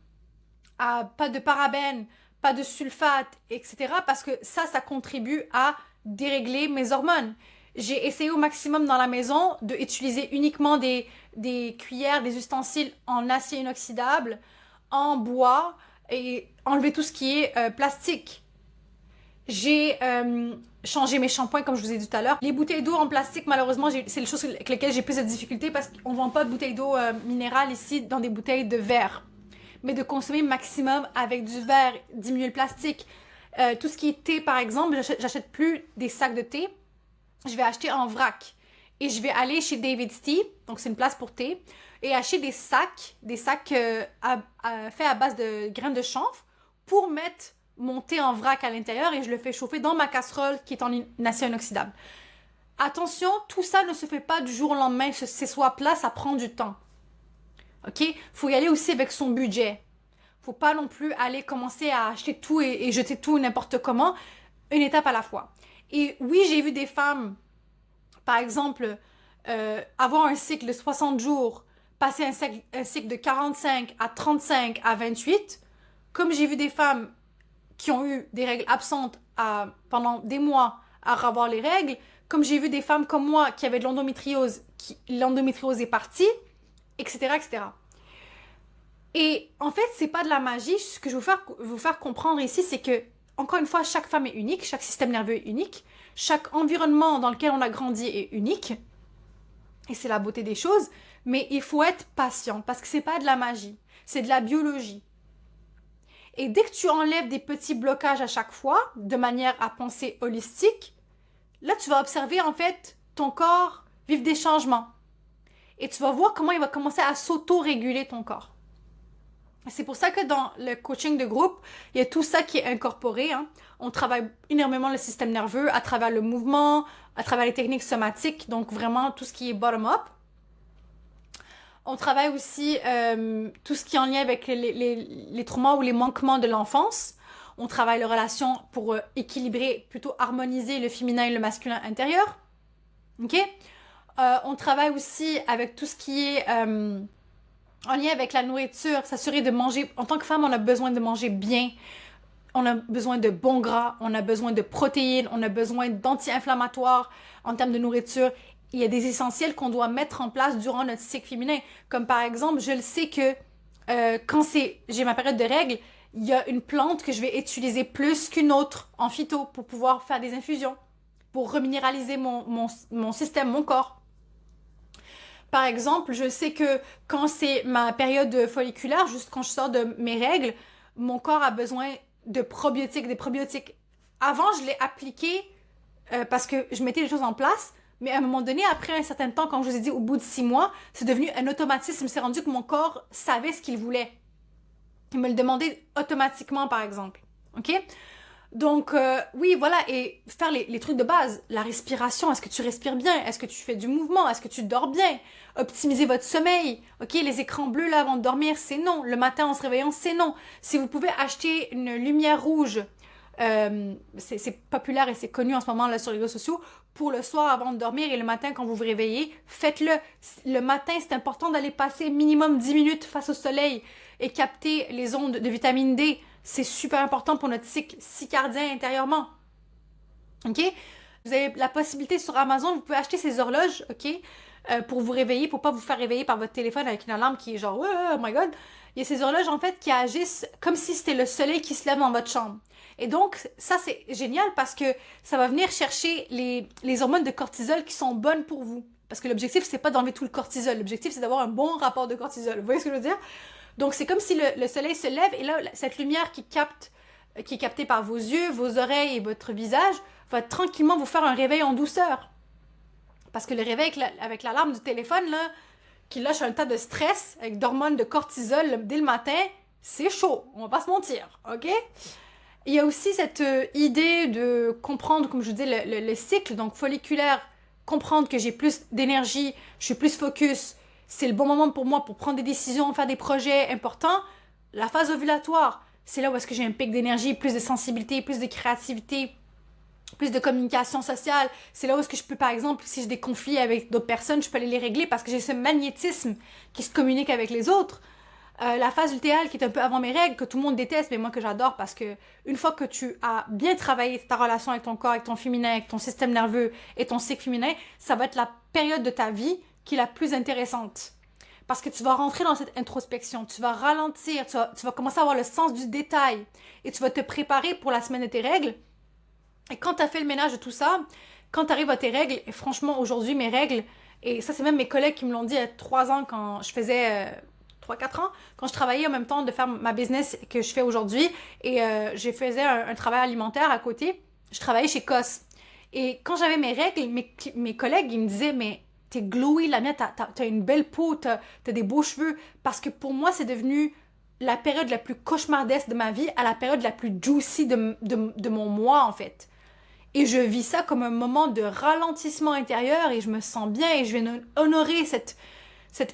à pas de parabènes, pas de sulfate, etc. Parce que ça contribue à dérégler mes hormones. J'ai essayé au maximum dans la maison d'utiliser uniquement des cuillères, des ustensiles en acier inoxydable, en bois et enlever tout ce qui est plastique. J'ai changé mes shampoings comme je vous ai dit tout à l'heure. Les bouteilles d'eau en plastique, malheureusement, c'est les choses avec lesquelles j'ai plus de difficultés parce qu'on ne vend pas de bouteilles d'eau minérale ici dans des bouteilles de verre. Mais de consommer maximum avec du verre, diminuer le plastique. Tout ce qui est thé, par exemple, j'achète plus des sacs de thé. Je vais acheter en vrac. Et je vais aller chez David's Tea, donc c'est une place pour thé, et acheter des sacs faits à base de graines de chanvre pour mettre mon thé en vrac à l'intérieur et je le fais chauffer dans ma casserole qui est en acier inoxydable. Attention, tout ça ne se fait pas du jour au lendemain. C'est soit plat, ça prend du temps. OK? Faut y aller aussi avec son budget. Faut pas non plus aller commencer à acheter tout et jeter tout n'importe comment. Une étape à la fois. Et oui, j'ai vu des femmes, par exemple, avoir un cycle de 60 jours, passer un cycle de 45 à 35 à 28, comme j'ai vu des femmes qui ont eu des règles absentes pendant des mois à revoir les règles, comme j'ai vu des femmes comme moi qui avaient de l'endométriose, l'endométriose est partie, etc., etc. Et en fait, c'est pas de la magie. Ce que je veux vous faire comprendre ici, c'est que encore une fois, chaque femme est unique, chaque système nerveux est unique, chaque environnement dans lequel on a grandi est unique. Et c'est la beauté des choses. Mais il faut être patient parce que c'est pas de la magie, c'est de la biologie. Et dès que tu enlèves des petits blocages à chaque fois, de manière à penser holistique, là, tu vas observer en fait ton corps vivre des changements. Et tu vas voir comment il va commencer à s'auto-réguler ton corps. C'est pour ça que dans le coaching de groupe, il y a tout ça qui est incorporé. Hein. On travaille énormément le système nerveux à travers le mouvement, à travers les techniques somatiques, donc vraiment tout ce qui est bottom-up. On travaille aussi tout ce qui est en lien avec les traumas ou les manquements de l'enfance. On travaille les relations pour équilibrer, plutôt harmoniser le féminin et le masculin intérieur. OK? On travaille aussi avec tout ce qui est en lien avec la nourriture, s'assurer de manger. En tant que femme, on a besoin de manger bien. On a besoin de bons gras, on a besoin de protéines, on a besoin d'anti-inflammatoires en termes de nourriture. Il y a des essentiels qu'on doit mettre en place durant notre cycle féminin. Comme par exemple, je le sais que quand j'ai ma période de règles, il y a une plante que je vais utiliser plus qu'une autre en phyto pour pouvoir faire des infusions, pour reminéraliser mon système, mon corps. Par exemple, je sais que quand c'est ma période folliculaire, juste quand je sors de mes règles, mon corps a besoin de probiotiques, des probiotiques. Avant, je l'ai appliqué parce que je mettais les choses en place, mais à un moment donné, après un certain temps, quand je vous ai dit au bout de 6 mois, c'est devenu un automatisme. C'est rendu que mon corps savait ce qu'il voulait. Il me le demandait automatiquement, par exemple. OK? Donc, oui, voilà, et faire les trucs de base. La respiration, est-ce que tu respires bien? Est-ce que tu fais du mouvement? Est-ce que tu dors bien? Optimiser votre sommeil. OK, les écrans bleus, là, avant de dormir, c'est non. Le matin, en se réveillant, c'est non. Si vous pouvez acheter une lumière rouge, c'est populaire et c'est connu en ce moment, là, sur les réseaux sociaux, pour le soir, avant de dormir, et le matin, quand vous vous réveillez, faites-le. Le matin, c'est important d'aller passer minimum 10 minutes face au soleil et capter les ondes de vitamine D. C'est super important pour notre cycle circadien intérieurement. OK? Vous avez la possibilité sur Amazon, vous pouvez acheter ces horloges, OK? Pour vous réveiller, pour pas vous faire réveiller par votre téléphone avec une alarme qui est genre oh my god. Il y a ces horloges en fait qui agissent comme si c'était le soleil qui se lève dans votre chambre. Et donc, ça c'est génial parce que ça va venir chercher les hormones de cortisol qui sont bonnes pour vous. Parce que l'objectif, c'est pas d'enlever tout le cortisol. L'objectif, c'est d'avoir un bon rapport de cortisol. Vous voyez ce que je veux dire? Donc, c'est comme si le soleil se lève et là, cette lumière qui est captée par vos yeux, vos oreilles et votre visage va tranquillement vous faire un réveil en douceur. Parce que le réveil avec l'alarme du téléphone, là, qui lâche un tas de stress avec d'hormones de cortisol dès le matin, c'est chaud, on va pas se mentir, OK? Il y a aussi cette idée de comprendre, comme je vous dis, le cycle, donc folliculaire, comprendre que j'ai plus d'énergie, je suis plus focus, c'est le bon moment pour moi pour prendre des décisions, faire des projets importants. La phase ovulatoire, c'est là où est-ce que j'ai un pic d'énergie, plus de sensibilité, plus de créativité, plus de communication sociale. C'est là où est-ce que je peux, par exemple, si j'ai des conflits avec d'autres personnes, je peux aller les régler parce que j'ai ce magnétisme qui se communique avec les autres. La phase lutéale qui est un peu avant mes règles, que tout le monde déteste, mais moi que j'adore parce que une fois que tu as bien travaillé ta relation avec ton corps, avec ton féminin, avec ton système nerveux et ton cycle féminin, ça va être la période de ta vie qui est la plus intéressante. Parce que tu vas rentrer dans cette introspection, tu vas ralentir, tu vas commencer à avoir le sens du détail et tu vas te préparer pour la semaine de tes règles. Et quand tu as fait le ménage de tout ça, quand tu arrives à tes règles, et franchement, aujourd'hui, mes règles, et ça, c'est même mes collègues qui me l'ont dit il y a 3 ans quand je faisais 3-4 ans, quand je travaillais en même temps de faire ma business que je fais aujourd'hui, et je faisais un travail alimentaire à côté. Je travaillais chez COS. Et quand j'avais mes règles, mes collègues, ils me disaient, mais t'es glowy, la mienne, t'as une belle peau, t'as des beaux cheveux. Parce que pour moi, c'est devenu la période la plus cauchemardesque de ma vie à la période la plus juicy de mon mois, en fait. Et je vis ça comme un moment de ralentissement intérieur et je me sens bien et je vais honorer cette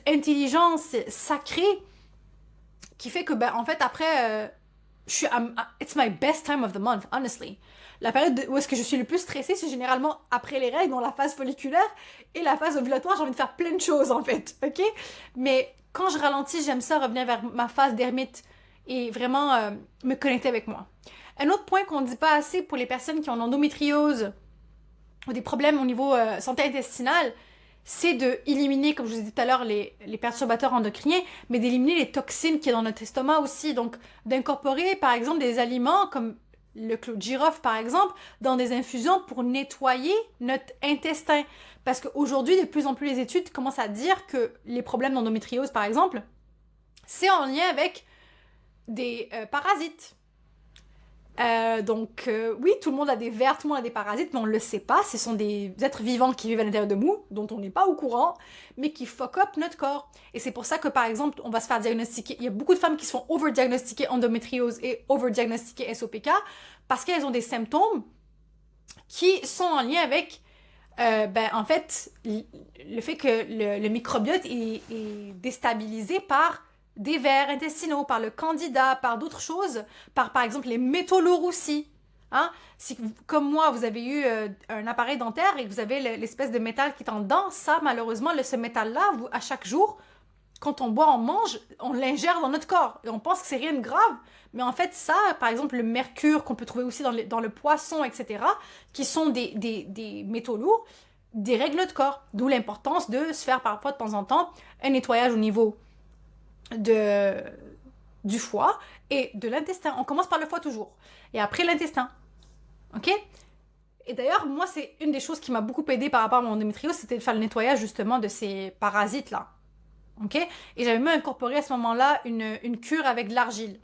intelligence sacrée qui fait que, ben, en fait, après, it's my best time of the month, honestly. La période où est-ce que je suis le plus stressée, c'est généralement après les règles, dans la phase folliculaire et la phase ovulatoire, j'ai envie de faire plein de choses, en fait, ok? Mais quand je ralentis, j'aime ça revenir vers ma phase d'ermite et vraiment me connecter avec moi. Un autre point qu'on ne dit pas assez pour les personnes qui ont l'endométriose ou des problèmes au niveau santé intestinale, c'est d'éliminer, comme je vous ai dit tout à l'heure, les perturbateurs endocriniens, mais d'éliminer les toxines qu'il y a dans notre estomac aussi. Donc, d'incorporer, par exemple, des aliments comme le clou de girofle, par exemple, dans des infusions pour nettoyer notre intestin. Parce qu'aujourd'hui, de plus en plus, les études commencent à dire que les problèmes d'endométriose, par exemple, c'est en lien avec des parasites. Oui, tout le monde a des vers, tout le monde a des parasites, mais on ne le sait pas. Ce sont des êtres vivants qui vivent à l'intérieur de nous, dont on n'est pas au courant, mais qui fuck up notre corps. Et c'est pour ça que, par exemple, on va se faire diagnostiquer. Il y a beaucoup de femmes qui se font over-diagnostiquer endométriose et over-diagnostiquer SOPK parce qu'elles ont des symptômes qui sont en lien avec, en fait, le fait que le microbiote est déstabilisé par des vers intestinaux, par le candida, par d'autres choses, par exemple les métaux lourds aussi. Hein? Si, comme moi, vous avez eu un appareil dentaire et que vous avez l'espèce de métal qui est en dedans, ça, malheureusement, ce métal-là, à chaque jour, quand on boit, on mange, on l'ingère dans notre corps. Et on pense que c'est rien de grave. Mais en fait, ça, par exemple, le mercure qu'on peut trouver aussi dans le poisson, etc., qui sont des métaux lourds, dérèglent notre corps. D'où l'importance de se faire parfois de temps en temps un nettoyage au niveau du foie et de l'intestin. On commence par le foie toujours. Et après l'intestin. OK? Et d'ailleurs, moi, c'est une des choses qui m'a beaucoup aidée par rapport à mon endométriose, c'était de faire le nettoyage justement de ces parasites-là. OK? Et j'avais même incorporé à ce moment-là une cure avec de l'argile.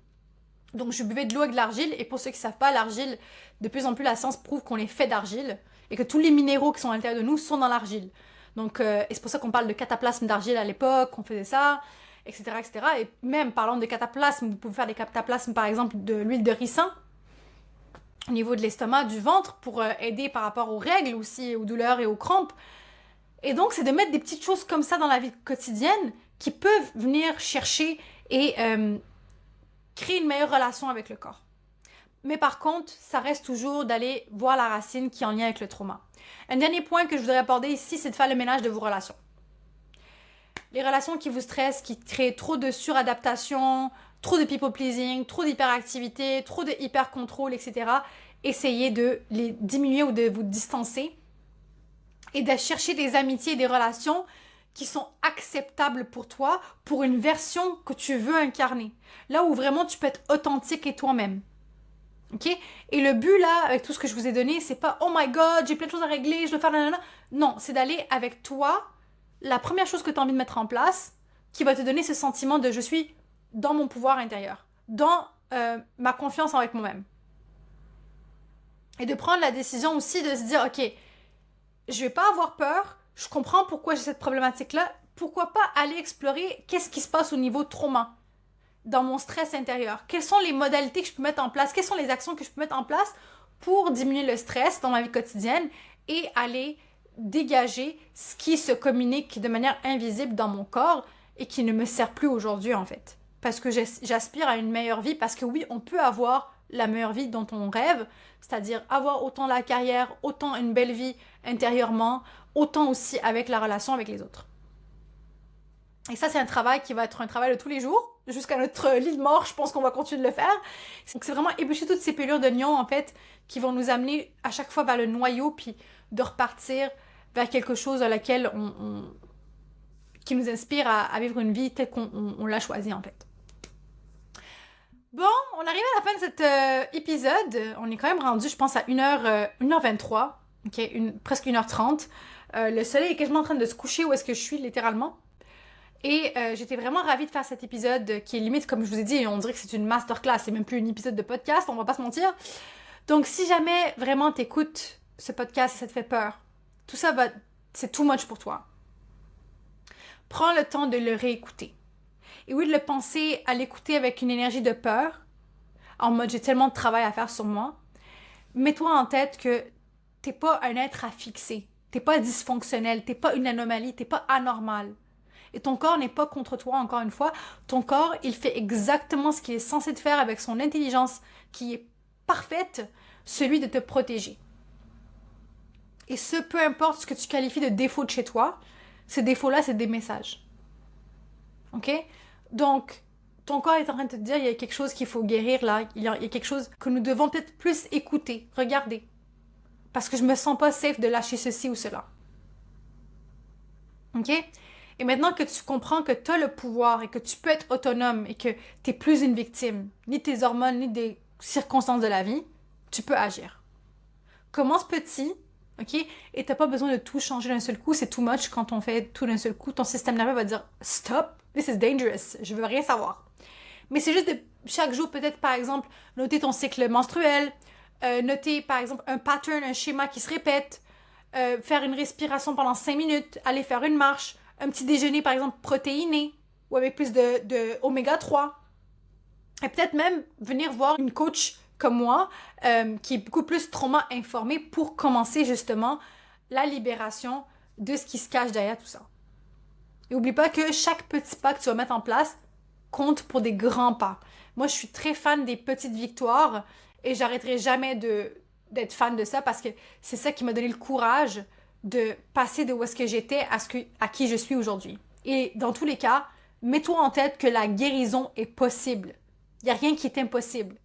Donc, je buvais de l'eau avec de l'argile. Et pour ceux qui ne savent pas, l'argile, de plus en plus, la science prouve qu'on est fait d'argile et que tous les minéraux qui sont à l'intérieur de nous sont dans l'argile. Donc, et c'est pour ça qu'on parle de cataplasme d'argile à l'époque, qu'on faisait ça, etc., etc. Et même, parlant de cataplasme, vous pouvez faire des cataplasmes, par exemple, de l'huile de ricin au niveau de l'estomac, du ventre, pour aider par rapport aux règles aussi, aux douleurs et aux crampes. Et donc, c'est de mettre des petites choses comme ça dans la vie quotidienne qui peuvent venir chercher et créer une meilleure relation avec le corps. Mais par contre, ça reste toujours d'aller voir la racine qui est en lien avec le trauma. Un dernier point que je voudrais aborder ici, c'est de faire le ménage de vos relations. Les relations qui vous stressent, qui créent trop de suradaptation, trop de people pleasing, trop d'hyperactivité, trop de hyper contrôle, etc. Essayez de les diminuer ou de vous distancer et de chercher des amitiés et des relations qui sont acceptables pour toi, pour une version que tu veux incarner. Là où vraiment tu peux être authentique et toi-même. OK? Et le but là, avec tout ce que je vous ai donné, c'est pas oh my god, j'ai plein de choses à régler, je dois faire nanana. Non, c'est d'aller avec toi, la première chose que tu as envie de mettre en place, qui va te donner ce sentiment de je suis dans mon pouvoir intérieur, dans ma confiance avec moi-même. Et de prendre la décision aussi de se dire ok, je vais pas avoir peur, je comprends pourquoi j'ai cette problématique-là, pourquoi pas aller explorer qu'est-ce qui se passe au niveau trauma dans mon stress intérieur. Quelles sont les modalités que je peux mettre en place? Quelles sont les actions que je peux mettre en place pour diminuer le stress dans ma vie quotidienne et aller dégager ce qui se communique de manière invisible dans mon corps et qui ne me sert plus aujourd'hui en fait. Parce que j'aspire à une meilleure vie, parce que oui, on peut avoir la meilleure vie dont on rêve, c'est-à-dire avoir autant la carrière, autant une belle vie intérieurement, autant aussi avec la relation avec les autres. Et ça, c'est un travail qui va être un travail de tous les jours, jusqu'à notre lit de mort, je pense qu'on va continuer de le faire. Donc c'est vraiment ébaucher toutes ces pelures d'oignons, en fait, qui vont nous amener à chaque fois vers le noyau, puis de repartir vers quelque chose à laquelle qui nous inspire à vivre une vie telle qu'on l'a choisie, en fait. Bon, on arrive à la fin de cet épisode. On est quand même rendu, je pense, à 1h23, okay, presque 1h30. Le soleil est quasiment en train de se coucher où est-ce que je suis, littéralement. Et j'étais vraiment ravie de faire cet épisode qui est limite, comme je vous ai dit, on dirait que c'est une masterclass, c'est même plus un épisode de podcast, on va pas se mentir. Donc si jamais vraiment t'écoutes ce podcast et ça te fait peur, tout ça c'est too much pour toi. Prends le temps de le réécouter. Et oui, de le penser à l'écouter avec une énergie de peur, en mode j'ai tellement de travail à faire sur moi. Mets-toi en tête que t'es pas un être à fixer, t'es pas dysfonctionnel, t'es pas une anomalie, t'es pas anormal. Et ton corps n'est pas contre toi, encore une fois. Ton corps, il fait exactement ce qu'il est censé de faire avec son intelligence qui est parfaite, celui de te protéger. Et ce, peu importe ce que tu qualifies de défaut de chez toi, ces défauts-là, c'est des messages. OK? Donc, ton corps est en train de te dire, il y a quelque chose qu'il faut guérir là, il y a quelque chose que nous devons peut-être plus écouter, regarder. Parce que je me sens pas safe de lâcher ceci ou cela. OK? Et maintenant que tu comprends que tu as le pouvoir et que tu peux être autonome et que tu n'es plus une victime, ni de tes hormones, ni des circonstances de la vie, tu peux agir. Commence petit, ok? Et t'as pas besoin de tout changer d'un seul coup. C'est too much quand on fait tout d'un seul coup. Ton système nerveux va dire stop, this is dangerous. Je veux rien savoir. Mais c'est juste de chaque jour, peut-être par exemple, noter ton cycle menstruel, noter par exemple un pattern, un schéma qui se répète, faire une respiration pendant 5 minutes, aller faire une marche, un petit déjeuner par exemple protéiné ou avec plus de oméga 3. Et peut-être même venir voir une coach comme moi, qui est beaucoup plus trauma informée pour commencer justement la libération de ce qui se cache derrière tout ça. Et oublie pas que chaque petit pas que tu vas mettre en place compte pour des grands pas. Moi, je suis très fan des petites victoires et j'arrêterai jamais d'être fan de ça parce que c'est ça qui m'a donné le courage de passer de où est-ce que j'étais à qui je suis aujourd'hui. Et dans tous les cas, mets-toi en tête que la guérison est possible. Il n'y a rien qui est impossible.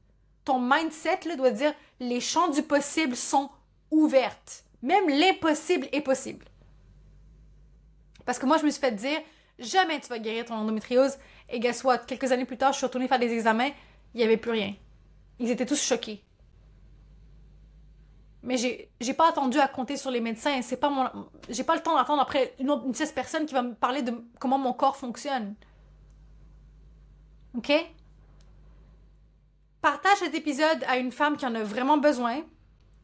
Ton mindset là, doit dire les champs du possible sont ouvertes. Même l'impossible est possible. Parce que moi, je me suis fait dire jamais tu vas guérir ton endométriose. Et guess what? Quelques années plus tard, je suis retournée faire des examens, il n'y avait plus rien. Ils étaient tous choqués. Mais j'ai pas attendu à compter sur les médecins. C'est pas mon, j'ai pas le temps d'attendre après une tierce personne qui va me parler de comment mon corps fonctionne. OK? Partage cet épisode à une femme qui en a vraiment besoin.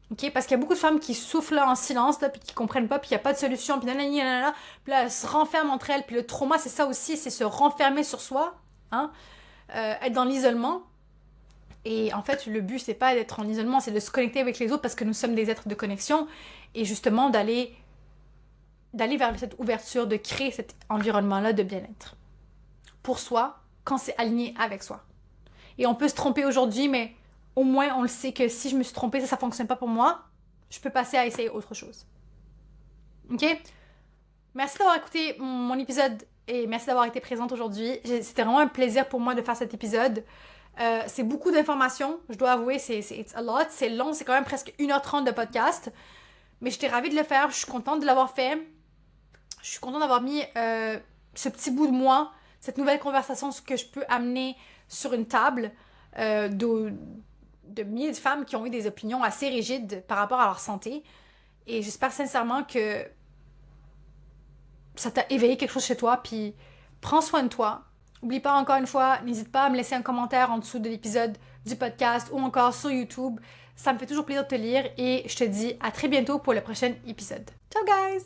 OK? Parce qu'il y a beaucoup de femmes qui souffrent là en silence, là, puis qui comprennent pas, puis il n'y a pas de solution, puis nanana, puis là, elles se renferment entre elles. Puis le trauma, c'est ça aussi, c'est se renfermer sur soi, hein? Être dans l'isolement. Et en fait, le but, c'est pas d'être en isolement, c'est de se connecter avec les autres parce que nous sommes des êtres de connexion. Et justement, d'aller vers cette ouverture, de créer cet environnement-là de bien-être. Pour soi, quand c'est aligné avec soi. Et on peut se tromper aujourd'hui, mais au moins on le sait que si je me suis trompée, ça fonctionne pas pour moi, je peux passer à essayer autre chose. OK? Merci d'avoir écouté mon épisode et merci d'avoir été présente aujourd'hui. C'était vraiment un plaisir pour moi de faire cet épisode. C'est beaucoup d'informations, je dois avouer, it's a lot. C'est long, c'est quand même presque 1h30 de podcast. Mais j'étais ravie de le faire, je suis contente de l'avoir fait. Je suis contente d'avoir mis ce petit bout de moi, cette nouvelle conversation que je peux amener sur une table de milliers de femmes qui ont eu des opinions assez rigides par rapport à leur santé. Et j'espère sincèrement que ça t'a éveillé quelque chose chez toi, puis prends soin de toi. N'oublie pas, encore une fois, n'hésite pas à me laisser un commentaire en dessous de l'épisode du podcast ou encore sur YouTube. Ça me fait toujours plaisir de te lire et je te dis à très bientôt pour le prochain épisode. Ciao guys!